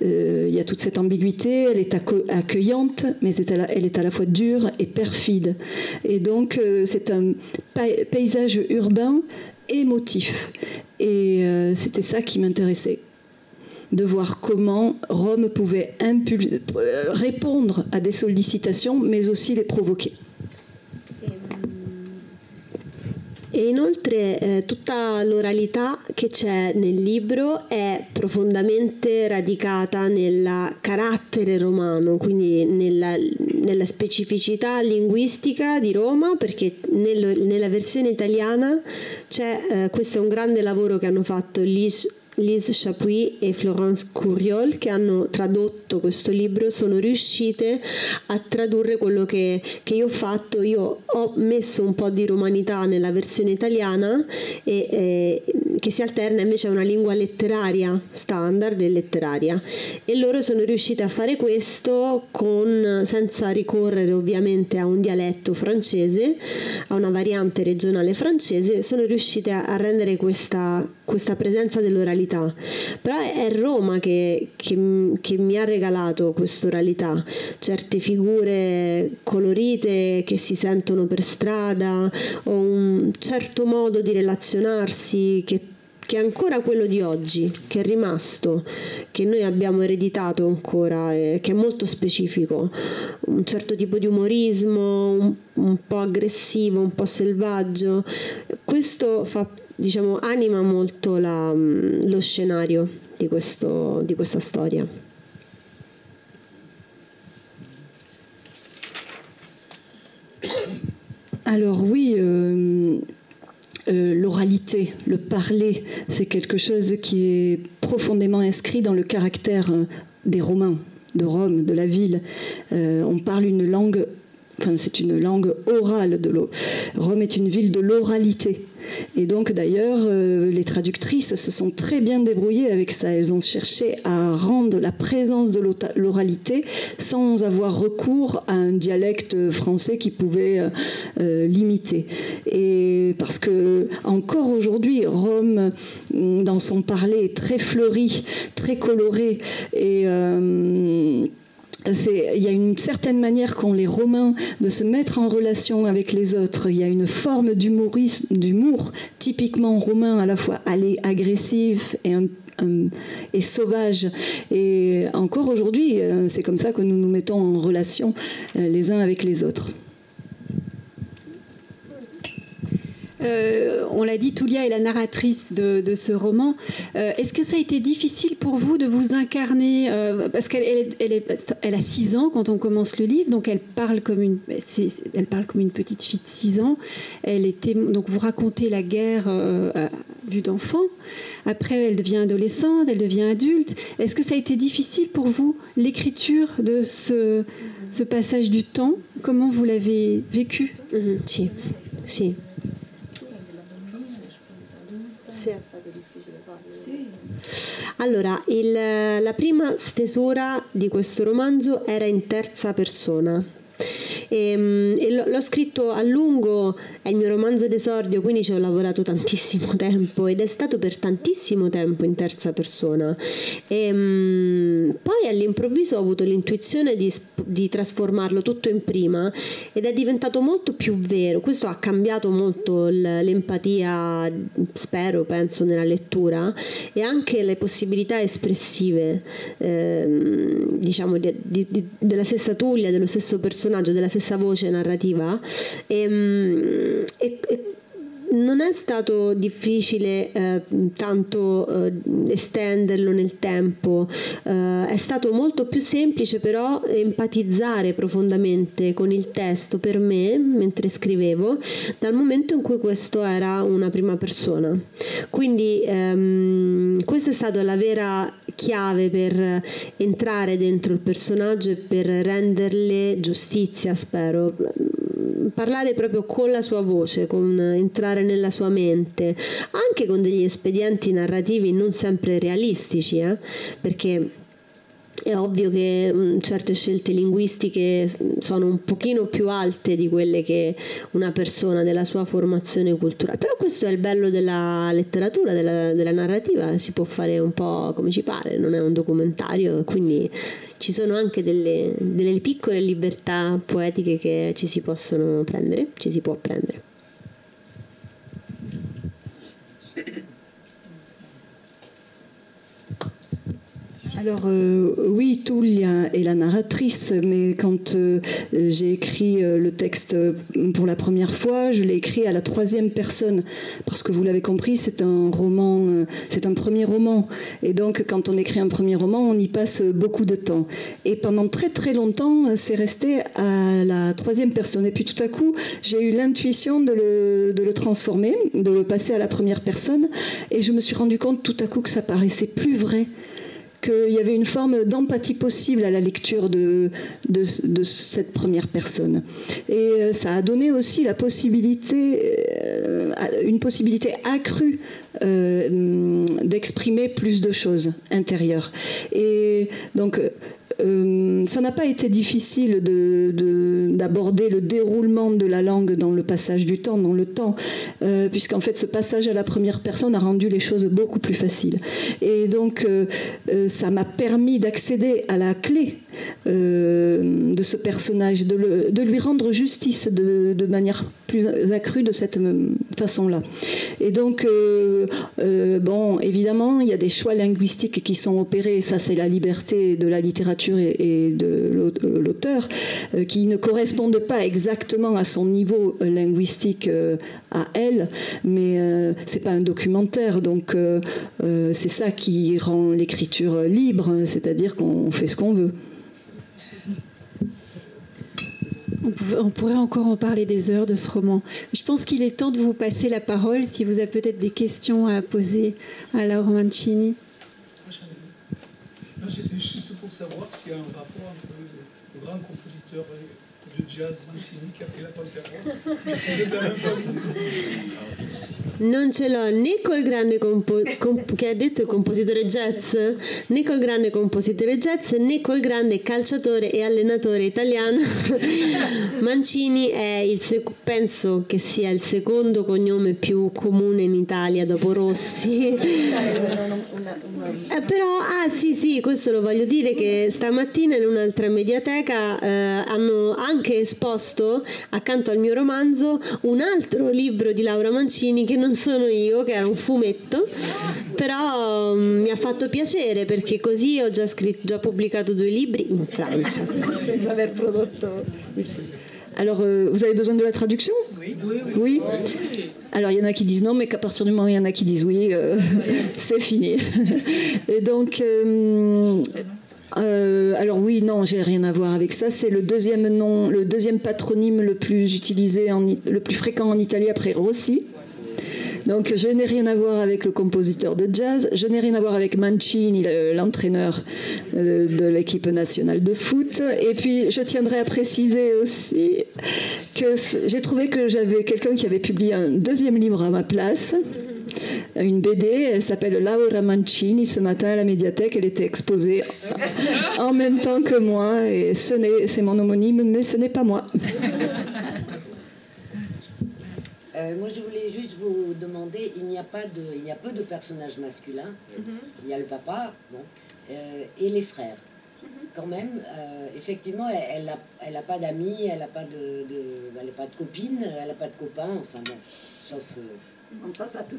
Il y a toute cette ambiguïté, elle est accueillante, mais elle est à la fois dure et perfide. Et donc c'est un paysage urbain émotif. Et c'était ça qui m'intéressait, de voir comment Rome pouvait répondre à des sollicitations, mais aussi les provoquer. E inoltre tutta l'oralità che c'è nel libro è profondamente radicata nel carattere romano, quindi nella specificità linguistica di Roma, perché nella versione italiana c'è, questo è un grande lavoro che hanno fatto Lise Chapuis e Florence Couriol, che hanno tradotto questo libro, sono riuscite a tradurre quello che io ho fatto. Io ho messo un po' di romanità nella versione italiana e che si alterna invece a una lingua letteraria standard e letteraria, e loro sono riuscite a fare questo senza ricorrere ovviamente a un dialetto francese, a una variante regionale francese. Sono riuscite a rendere questa presenza dell'oralità. Però è Roma che mi ha regalato quest'oralità, certe figure colorite che si sentono per strada, o un certo modo di relazionarsi che è ancora quello di oggi, che è rimasto, che noi abbiamo ereditato ancora, che è molto specifico, un certo tipo di umorismo, un po' aggressivo, un po' selvaggio. Questo anima molto lo scenario di questa storia. Alors oui, l'oralité, le parler, c'est quelque chose qui est profondément inscrit dans le caractère des Romains, de Rome, de la ville. On parle une langue, c'est une langue orale. Rome est une ville de l'oralité. Et donc d'ailleurs, les traductrices se sont très bien débrouillées avec ça. Elles ont cherché à rendre la présence de l'oralité sans avoir recours à un dialecte français qui pouvait l'imiter. Et parce que encore aujourd'hui, Rome, dans son parler, est très fleuri, très coloré et il y a une certaine manière qu'ont les Romains de se mettre en relation avec les autres. Il y a une forme d'humour typiquement romain, à la fois agressif et sauvage. Et encore aujourd'hui, c'est comme ça que nous nous mettons en relation les uns avec les autres. On l'a dit, Tulia est la narratrice de ce roman. Est-ce que ça a été difficile pour vous de vous incarner parce qu'elle a 6 ans quand on commence le livre, donc elle parle comme une petite fille de 6 ans. Donc vous racontez la guerre à vue d'enfant. Après, elle devient adolescente, elle devient adulte. Est-ce que ça a été difficile pour vous, l'écriture de ce passage du temps? Comment vous l'avez vécu? Sì. Allora, la prima stesura di questo romanzo era in terza persona L'ho scritto a lungo, è il mio romanzo d'esordio, quindi ci ho lavorato tantissimo tempo ed è stato per tantissimo tempo in terza persona. Poi all'improvviso ho avuto l'intuizione di trasformarlo tutto in prima ed è diventato molto più vero. Questo ha cambiato molto l'empatia, penso, nella lettura, e anche le possibilità espressive diciamo della stessa Tullia, dello stesso personaggio, della stessa voce narrativa, e non è stato difficile tanto estenderlo nel tempo, è stato molto più semplice però empatizzare profondamente con il testo per me mentre scrivevo, dal momento in cui questo era una prima persona. Quindi questa è stata la vera chiave per entrare dentro il personaggio e per renderle giustizia, spero. Parlare proprio con la sua voce, entrare nella sua mente, anche con degli espedienti narrativi non sempre realistici, perché è ovvio che certe scelte linguistiche sono un pochino più alte di quelle che una persona della sua formazione culturale, però questo è il bello della letteratura, della narrativa, si può fare un po' come ci pare, non è un documentario, quindi ci sono anche delle piccole libertà poetiche che ci si può prendere. Alors oui, Tullia est la narratrice, mais quand j'ai écrit le texte pour la première fois, je l'ai écrit à la troisième personne, parce que vous l'avez compris, c'est un roman, c'est un premier roman, et donc quand on écrit un premier roman, on y passe beaucoup de temps. Et pendant très très longtemps, c'est resté à la troisième personne. Et puis tout à coup, j'ai eu l'intuition de le transformer, de le passer à la première personne, et je me suis rendu compte tout à coup que ça paraissait plus vrai, qu'il y avait une forme d'empathie possible à la lecture de cette première personne. Et ça a donné aussi la possibilité, une possibilité accrue d'exprimer plus de choses intérieures. Et donc, ça n'a pas été difficile d'aborder le déroulement de la langue dans le passage du temps, dans le temps, puisqu'en fait ce passage à la première personne a rendu les choses beaucoup plus faciles. Et donc ça m'a permis d'accéder à la clé de ce personnage, de lui rendre justice de manière plus accrue de cette façon-là. Et donc, bon, évidemment, il y a des choix linguistiques qui sont opérés, ça c'est la liberté de la littérature et de l'auteur, qui ne correspondent pas exactement à son niveau linguistique à elle, mais c'est pas un documentaire, donc c'est ça qui rend l'écriture libre, c'est-à-dire qu'on fait ce qu'on veut. On pourrait encore en parler des heures de ce roman. Je pense qu'il est temps de vous passer la parole si vous avez peut-être des questions à poser à Laura Mancini. Non, c'était juste pour savoir s'il y a un rapport entre le grand compositeur de jazz Mancini che ha pris la Panthère Rose. Non ce l'ho né col grande che ha detto il compositore jazz, né col grande compositore jazz, né col grande calciatore e allenatore italiano. Mancini è penso che sia il secondo cognome più comune in Italia dopo Rossi. Però sì, questo lo voglio dire, che stamattina in un'altra mediateca hanno anche esposto accanto al mio romanzo un altro libro di Laura Mancini che non sono io, che era un fumetto, però mi ha fatto piacere perché così ho già pubblicato 2 libri in Francia senza aver prodotto. Alors, vous avez besoin de la traduction ? Oui. Alors, il y en a qui disent non, mais qu'à partir du moment où il y en a qui disent oui, c'est fini. Et donc, alors oui, non, j'ai rien à voir avec ça. C'est le deuxième nom, le deuxième patronyme le plus utilisé, le plus fréquent en Italie après Rossi. Donc je n'ai rien à voir avec le compositeur de jazz, je n'ai rien à voir avec Mancini, l'entraîneur de l'équipe nationale de foot. Et puis je tiendrai à préciser aussi que j'ai trouvé que j'avais quelqu'un qui avait publié un deuxième livre à ma place, une BD, elle s'appelle Laura Mancini. Ce matin à la médiathèque, elle était exposée en même temps que moi, et c'est mon homonyme, mais ce n'est pas moi. Moi, je voulais juste vous demander, il y a peu de personnages masculins. Il y a le papa, bon, et les frères. Quand même, effectivement, elle n'a pas d'amis, elle n'a pas de copine, elle n'a pas de copain, enfin bon, sauf... On ne parle pas tout.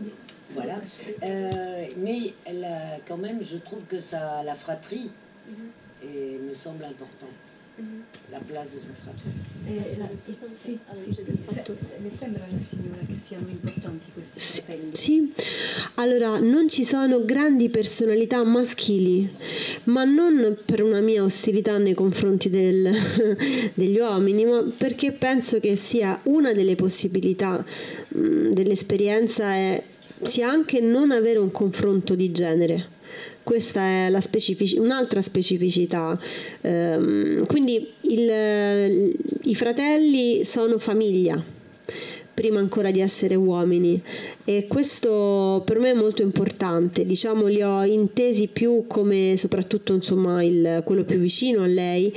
Voilà. Mais elle a, quand même, je trouve que la fratrie me semble important. La place de sa fratria. Sì, le sembra la signora che siano importanti questi fratelli? Sì, allora non ci sono grandi personalità maschili, ma non per una mia ostilità nei confronti degli uomini, ma perché penso che sia una delle possibilità dell'esperienza sia anche non avere un confronto di genere. Questa è un'altra specificità. Quindi i fratelli sono famiglia, prima ancora di essere uomini, e questo per me è molto importante. Diciamo, li ho intesi più come, soprattutto insomma quello più vicino a lei,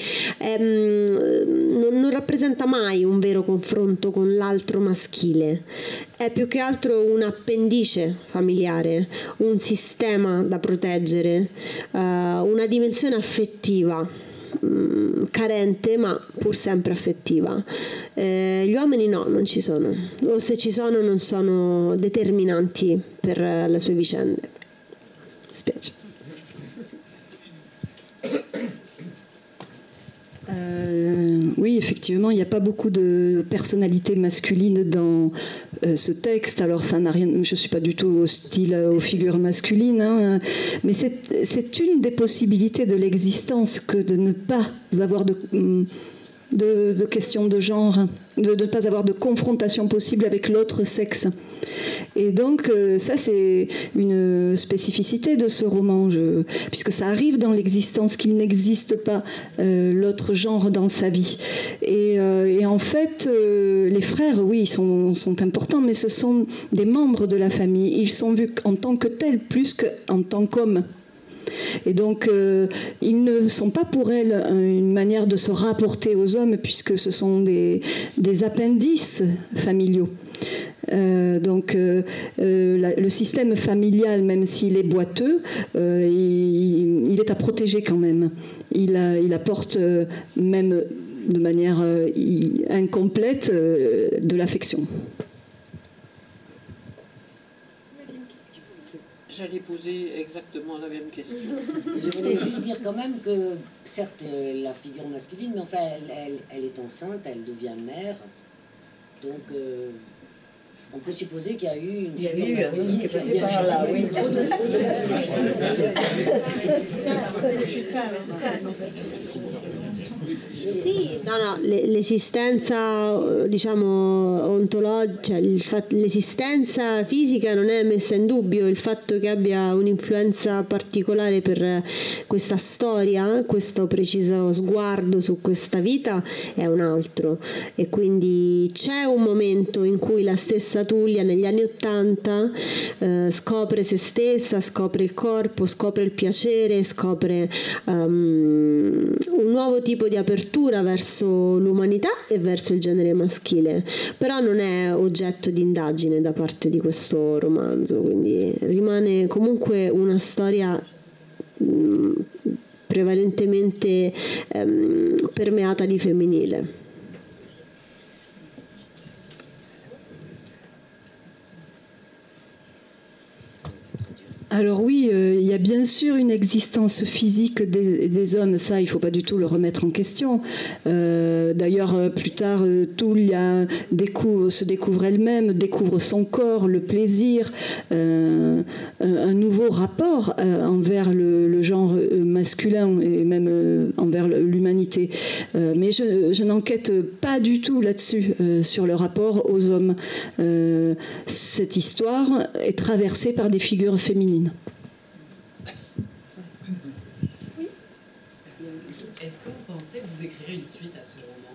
non rappresenta mai un vero confronto con l'altro maschile, è più che altro un appendice familiare, un sistema da proteggere, una dimensione affettiva carente ma pur sempre affettiva. Gli uomini no, non ci sono, o se ci sono non sono determinanti per le sue vicende. Mi spiace. Oui, effectivement, il n'y a pas beaucoup de personnalités masculines dans ce texte. Alors, ça n'a rien. Je ne suis pas du tout hostile aux figures masculines, hein, mais c'est une des possibilités de l'existence que de ne pas avoir de questions de genre, de ne pas avoir de confrontation possible avec l'autre sexe. Et donc, ça, c'est une spécificité de ce roman, puisque ça arrive dans l'existence qu'il n'existe pas l'autre genre dans sa vie. Et en fait, les frères, oui, ils sont importants, mais ce sont des membres de la famille. Ils sont vus en tant que tels plus qu'en tant qu'hommes. Et donc, ils ne sont pas pour elle une manière de se rapporter aux hommes, puisque ce sont des appendices familiaux. Donc, le système familial, même s'il est boiteux, il est à protéger quand même. Il apporte même de manière incomplète de l'affection. J'allais poser exactement la même question. Je voulais juste dire quand même que, certes, la figure masculine, mais enfin, elle est enceinte, elle devient mère. Donc, on peut supposer qu'il y a eu une figure masculine qui est passée par là, oui. Sì, no, l'esistenza diciamo ontologica, l'esistenza fisica non è messa in dubbio, il fatto che abbia un'influenza particolare per questa storia, questo preciso sguardo su questa vita è un altro, e quindi c'è un momento in cui la stessa Tullia negli anni '80 scopre se stessa, scopre il corpo, scopre il piacere, scopre un nuovo tipo di apertura verso l'umanità e verso il genere maschile, però non è oggetto di indagine da parte di questo romanzo, quindi rimane comunque una storia prevalentemente permeata di femminile. Alors oui, il y a bien sûr une existence physique des hommes, ça il ne faut pas du tout le remettre en question. D'ailleurs, plus tard, Tullia se découvre elle-même, découvre son corps, le plaisir, un nouveau rapport envers le genre masculin et même envers l'humanité. Mais je n'enquête pas du tout là-dessus, sur le rapport aux hommes. Cette histoire est traversée par des figures féminines. Est-ce que vous pensez que vous écrirez une suite à ce roman ?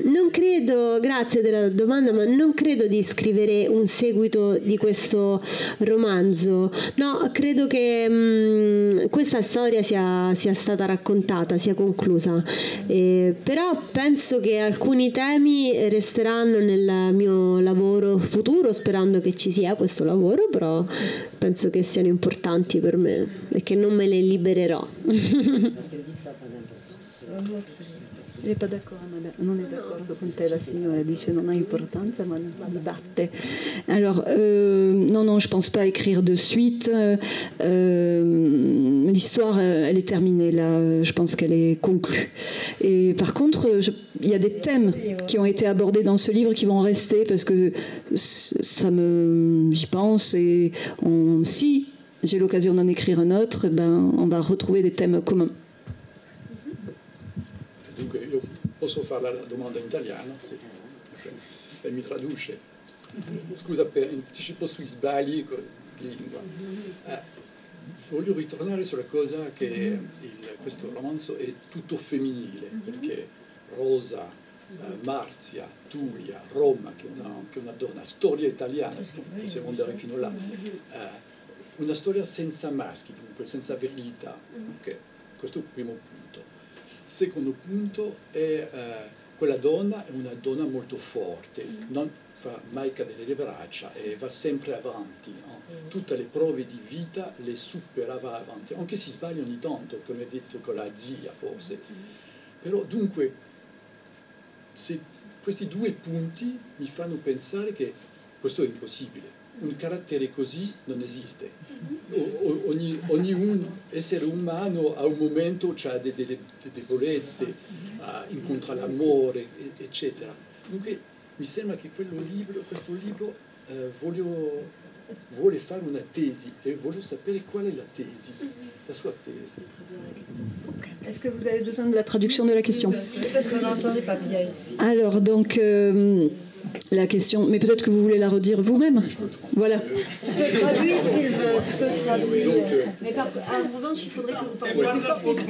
Non credo, grazie della domanda, ma non credo di scrivere un seguito di questo romanzo. No, credo che questa storia sia stata raccontata, sia conclusa. Però penso che alcuni temi resteranno nel mio lavoro futuro, sperando che ci sia questo lavoro, però penso che siano importanti per me e che non me ne libererò. Non è d'accordo con te, la signora dice non ha importanza ma dibatte. Alors non, je pense pas écrire de suite. L'histoire elle est terminée là, je pense qu'elle est conclue. Et par contre il y a des thèmes qui ont été abordés dans ce livre qui vont rester parce que j'y pense et si j'ai l'occasion d'en écrire un autre, ben on va retrouver des thèmes communs. Dunque io posso fare la domanda in italiano, sì. E mi traduce. Scusa per anticipo sui sbagli di lingua. Voglio ritornare sulla cosa che questo romanzo è tutto femminile, perché Rosa, Marzia, Tullia, Roma, che è una donna, storia italiana, possiamo andare fino là, una storia senza maschi, comunque senza virilità. Okay. Questo è il primo punto. Secondo punto è quella donna è una donna molto forte, non fa mai cadere le braccia e va sempre avanti, no? Tutte le prove di vita le supera, va avanti, anche se sbaglia ogni tanto, come detto con la zia forse. Però dunque questi due punti mi fanno pensare che questo è impossibile. Un carattere così non esiste. Ogni essere umano a un momento ha delle debolezze, incontra l'amore, eccetera. Dunque mi sembra che questo libro vuole fare una tesi e voglio sapere qual è la tesi, la sua tesi. Est-ce que vous avez besoin de la traduction de la question? Parce qu'on n'entendait pas bien ici. Alors donc la question, mais peut-être que vous voulez la redire vous-même. Voilà. Tu peux traduire, Sylvain, tu peux traduire. Mais en revanche, il faudrait que vous parliez plus fort puisque...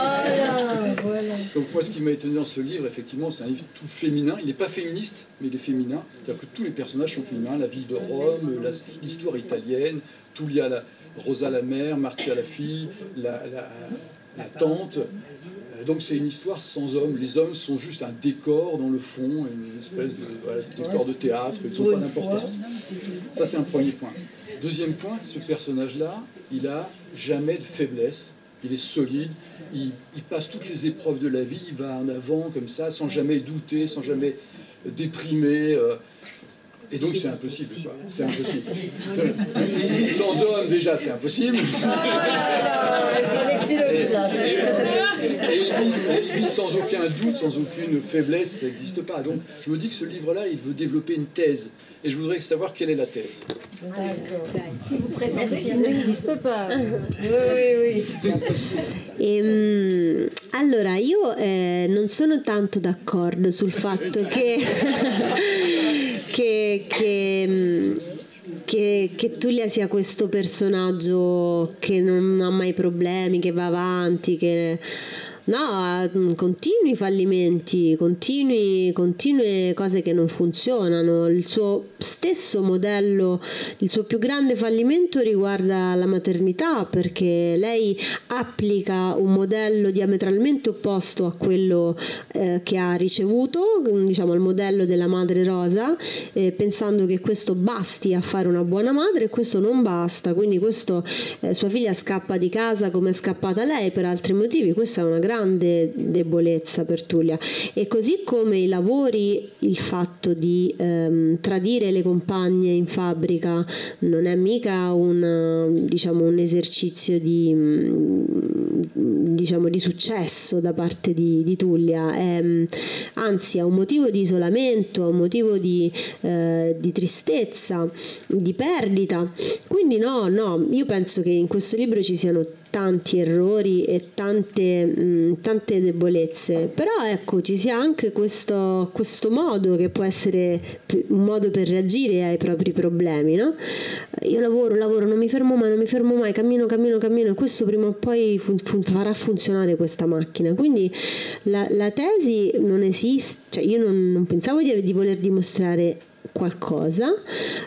Voilà. Donc moi, ce qui m'a étonné dans ce livre, effectivement, c'est un livre tout féminin. Il n'est pas féministe, mais il est féminin. C'est-à-dire que tous les personnages sont féminins. La ville de Rome, l'histoire italienne, Tullia, Rosa la mère, Marzia la fille, la tante. Donc c'est une histoire sans hommes. Les hommes sont juste un décor dans le fond, une espèce de décor de théâtre. Ils n'ont pas d'importance. Ça, c'est un premier point. Deuxième point, ce personnage-là, il n'a jamais de faiblesse. Il est solide. Il passe toutes les épreuves de la vie. Il va en avant comme ça, sans jamais douter, sans jamais déprimer. Et donc c'est impossible, quoi. C'est impossible. Sans homme déjà c'est impossible. Et il vit sans aucun doute, sans aucune faiblesse, ça n'existe pas. Donc je me dis que ce livre-là, il veut développer une thèse. Et je voudrais savoir quelle est la thèse. Si vous prétendez qu'il n'existe pas. Oui. Allora, io non sono tanto d'accordo sul fatto che Tullia sia questo personaggio che non ha mai problemi, che va avanti, che no, continui fallimenti, continue cose che non funzionano. Il suo stesso modello, il suo più grande fallimento riguarda la maternità, perché lei applica un modello diametralmente opposto a quello che ha ricevuto, diciamo al modello della madre Rosa, pensando che questo basti a fare una buona madre, e questo non basta. Quindi sua figlia scappa di casa come è scappata lei per altri motivi. Questa è una grande debolezza per Tullia. E così come i lavori, il fatto di tradire le compagne in fabbrica non è mica un esercizio di successo da parte di Tullia, anzi è un motivo di isolamento, è un motivo di tristezza, di perdita. Quindi no, io penso che in questo libro ci siano tanti errori e tante debolezze, però ecco ci sia anche questo modo che può essere un modo per reagire ai propri problemi, no? Io lavoro, non mi fermo mai, cammino e questo prima o poi farà funzionare questa macchina. Quindi la tesi non esiste, cioè io non pensavo di voler dimostrare qualcosa,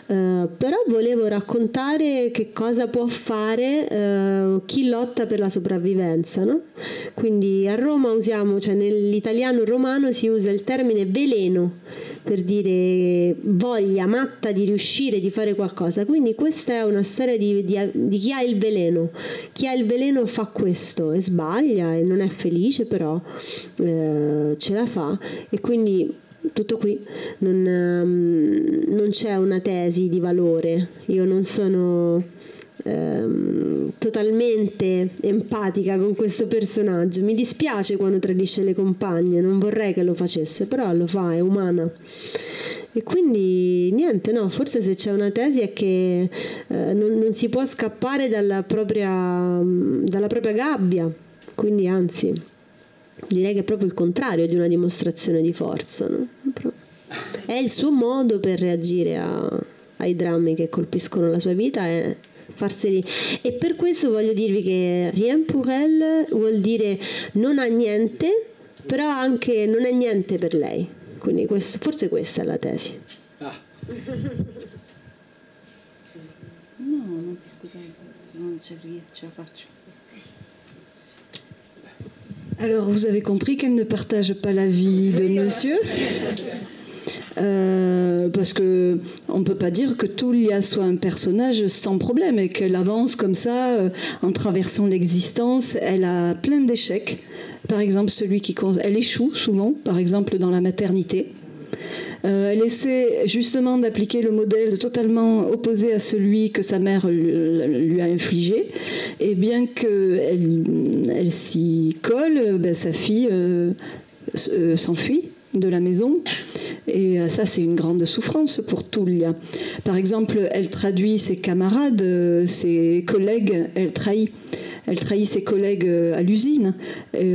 però volevo raccontare che cosa può fare chi lotta per la sopravvivenza, no? Quindi a Roma cioè nell'italiano romano si usa il termine veleno per dire voglia matta di riuscire, di fare qualcosa. Quindi questa è una storia di chi ha il veleno. Chi ha il veleno fa questo e sbaglia e non è felice, però ce la fa, e quindi tutto qui, non c'è una tesi di valore. Io non sono totalmente empatica con questo personaggio, mi dispiace quando tradisce le compagne, non vorrei che lo facesse, però lo fa, è umana. E quindi niente, no, forse se c'è una tesi è che non si può scappare dalla propria gabbia, quindi anzi direi che è proprio il contrario di una dimostrazione di forza, no? È il suo modo per reagire ai drammi che colpiscono la sua vita, e farseli. E per questo voglio dirvi che rien pour elle vuol dire non ha niente, però anche non è niente per lei. Quindi forse questa è la tesi. No, non ti scusate, non ce la faccio. Alors, vous avez compris qu'elle ne partage pas l'avis de monsieur, parce que on ne peut pas dire que Tulia soit un personnage sans problème et qu'elle avance comme ça en traversant l'existence. Elle a plein d'échecs. Par exemple, elle échoue souvent, par exemple dans la maternité. Elle essaie justement d'appliquer le modèle totalement opposé à celui que sa mère lui a infligé. Et bien qu'elle s'y colle, sa fille s'enfuit de la maison. Et ça, c'est une grande souffrance pour Tulia. Par exemple, elle traduit ses camarades, ses collègues, elle trahit ses collègues à l'usine. Et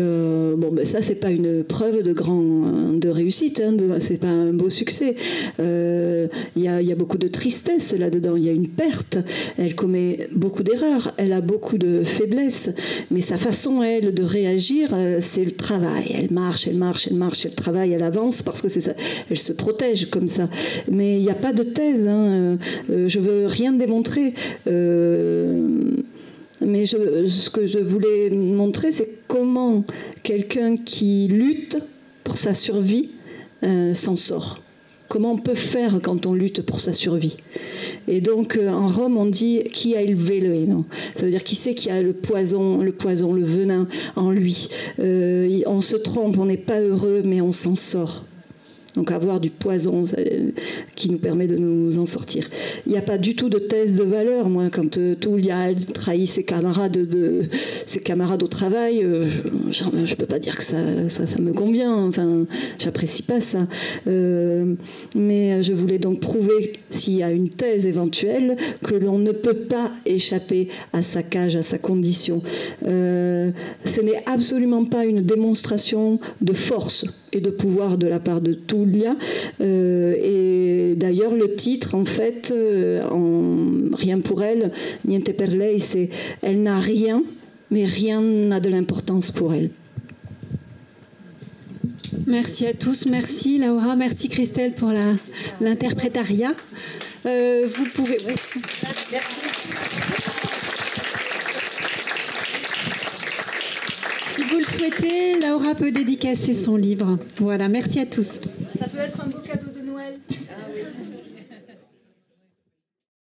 ça, c'est pas une preuve de réussite, hein, c'est pas un beau succès. Il y a beaucoup de tristesse là-dedans, il y a une perte. Elle commet beaucoup d'erreurs, elle a beaucoup de faiblesses, mais sa façon, elle, de réagir, c'est le travail. Elle marche, elle travaille, elle avance parce que c'est ça. Elle se protège comme ça. Mais il n'y a pas de thèse, hein. Je veux rien démontrer. Mais ce que je voulais montrer, c'est comment quelqu'un qui lutte pour sa survie s'en sort. Comment on peut faire quand on lutte pour sa survie. Et donc, en Rome, on dit « qui a il veleno ». Ça veut dire qui c'est qui a le poison, le venin en lui. On se trompe, on n'est pas heureux, mais on s'en sort. Donc avoir du poison qui nous permet de nous en sortir. Il n'y a pas du tout de thèse de valeur. Moi, quand Tulia trahit ses camarades au travail, je ne peux pas dire que ça me convient. Enfin, j'apprécie pas ça. Mais je voulais donc prouver, s'il y a une thèse éventuelle, que l'on ne peut pas échapper à sa cage, à sa condition. Ce n'est absolument pas une démonstration de force et de pouvoir de la part de Tulia. Et d'ailleurs, le titre, en fait, rien pour elle, niente per lei, c'est elle n'a rien, mais rien n'a de l'importance pour elle. Merci à tous, merci Laura, merci Christelle pour l'interprétariat. Vous pouvez... Si vous le souhaitez, Laura peut dédicacer son livre. Voilà, merci à tous. Ça peut être un beau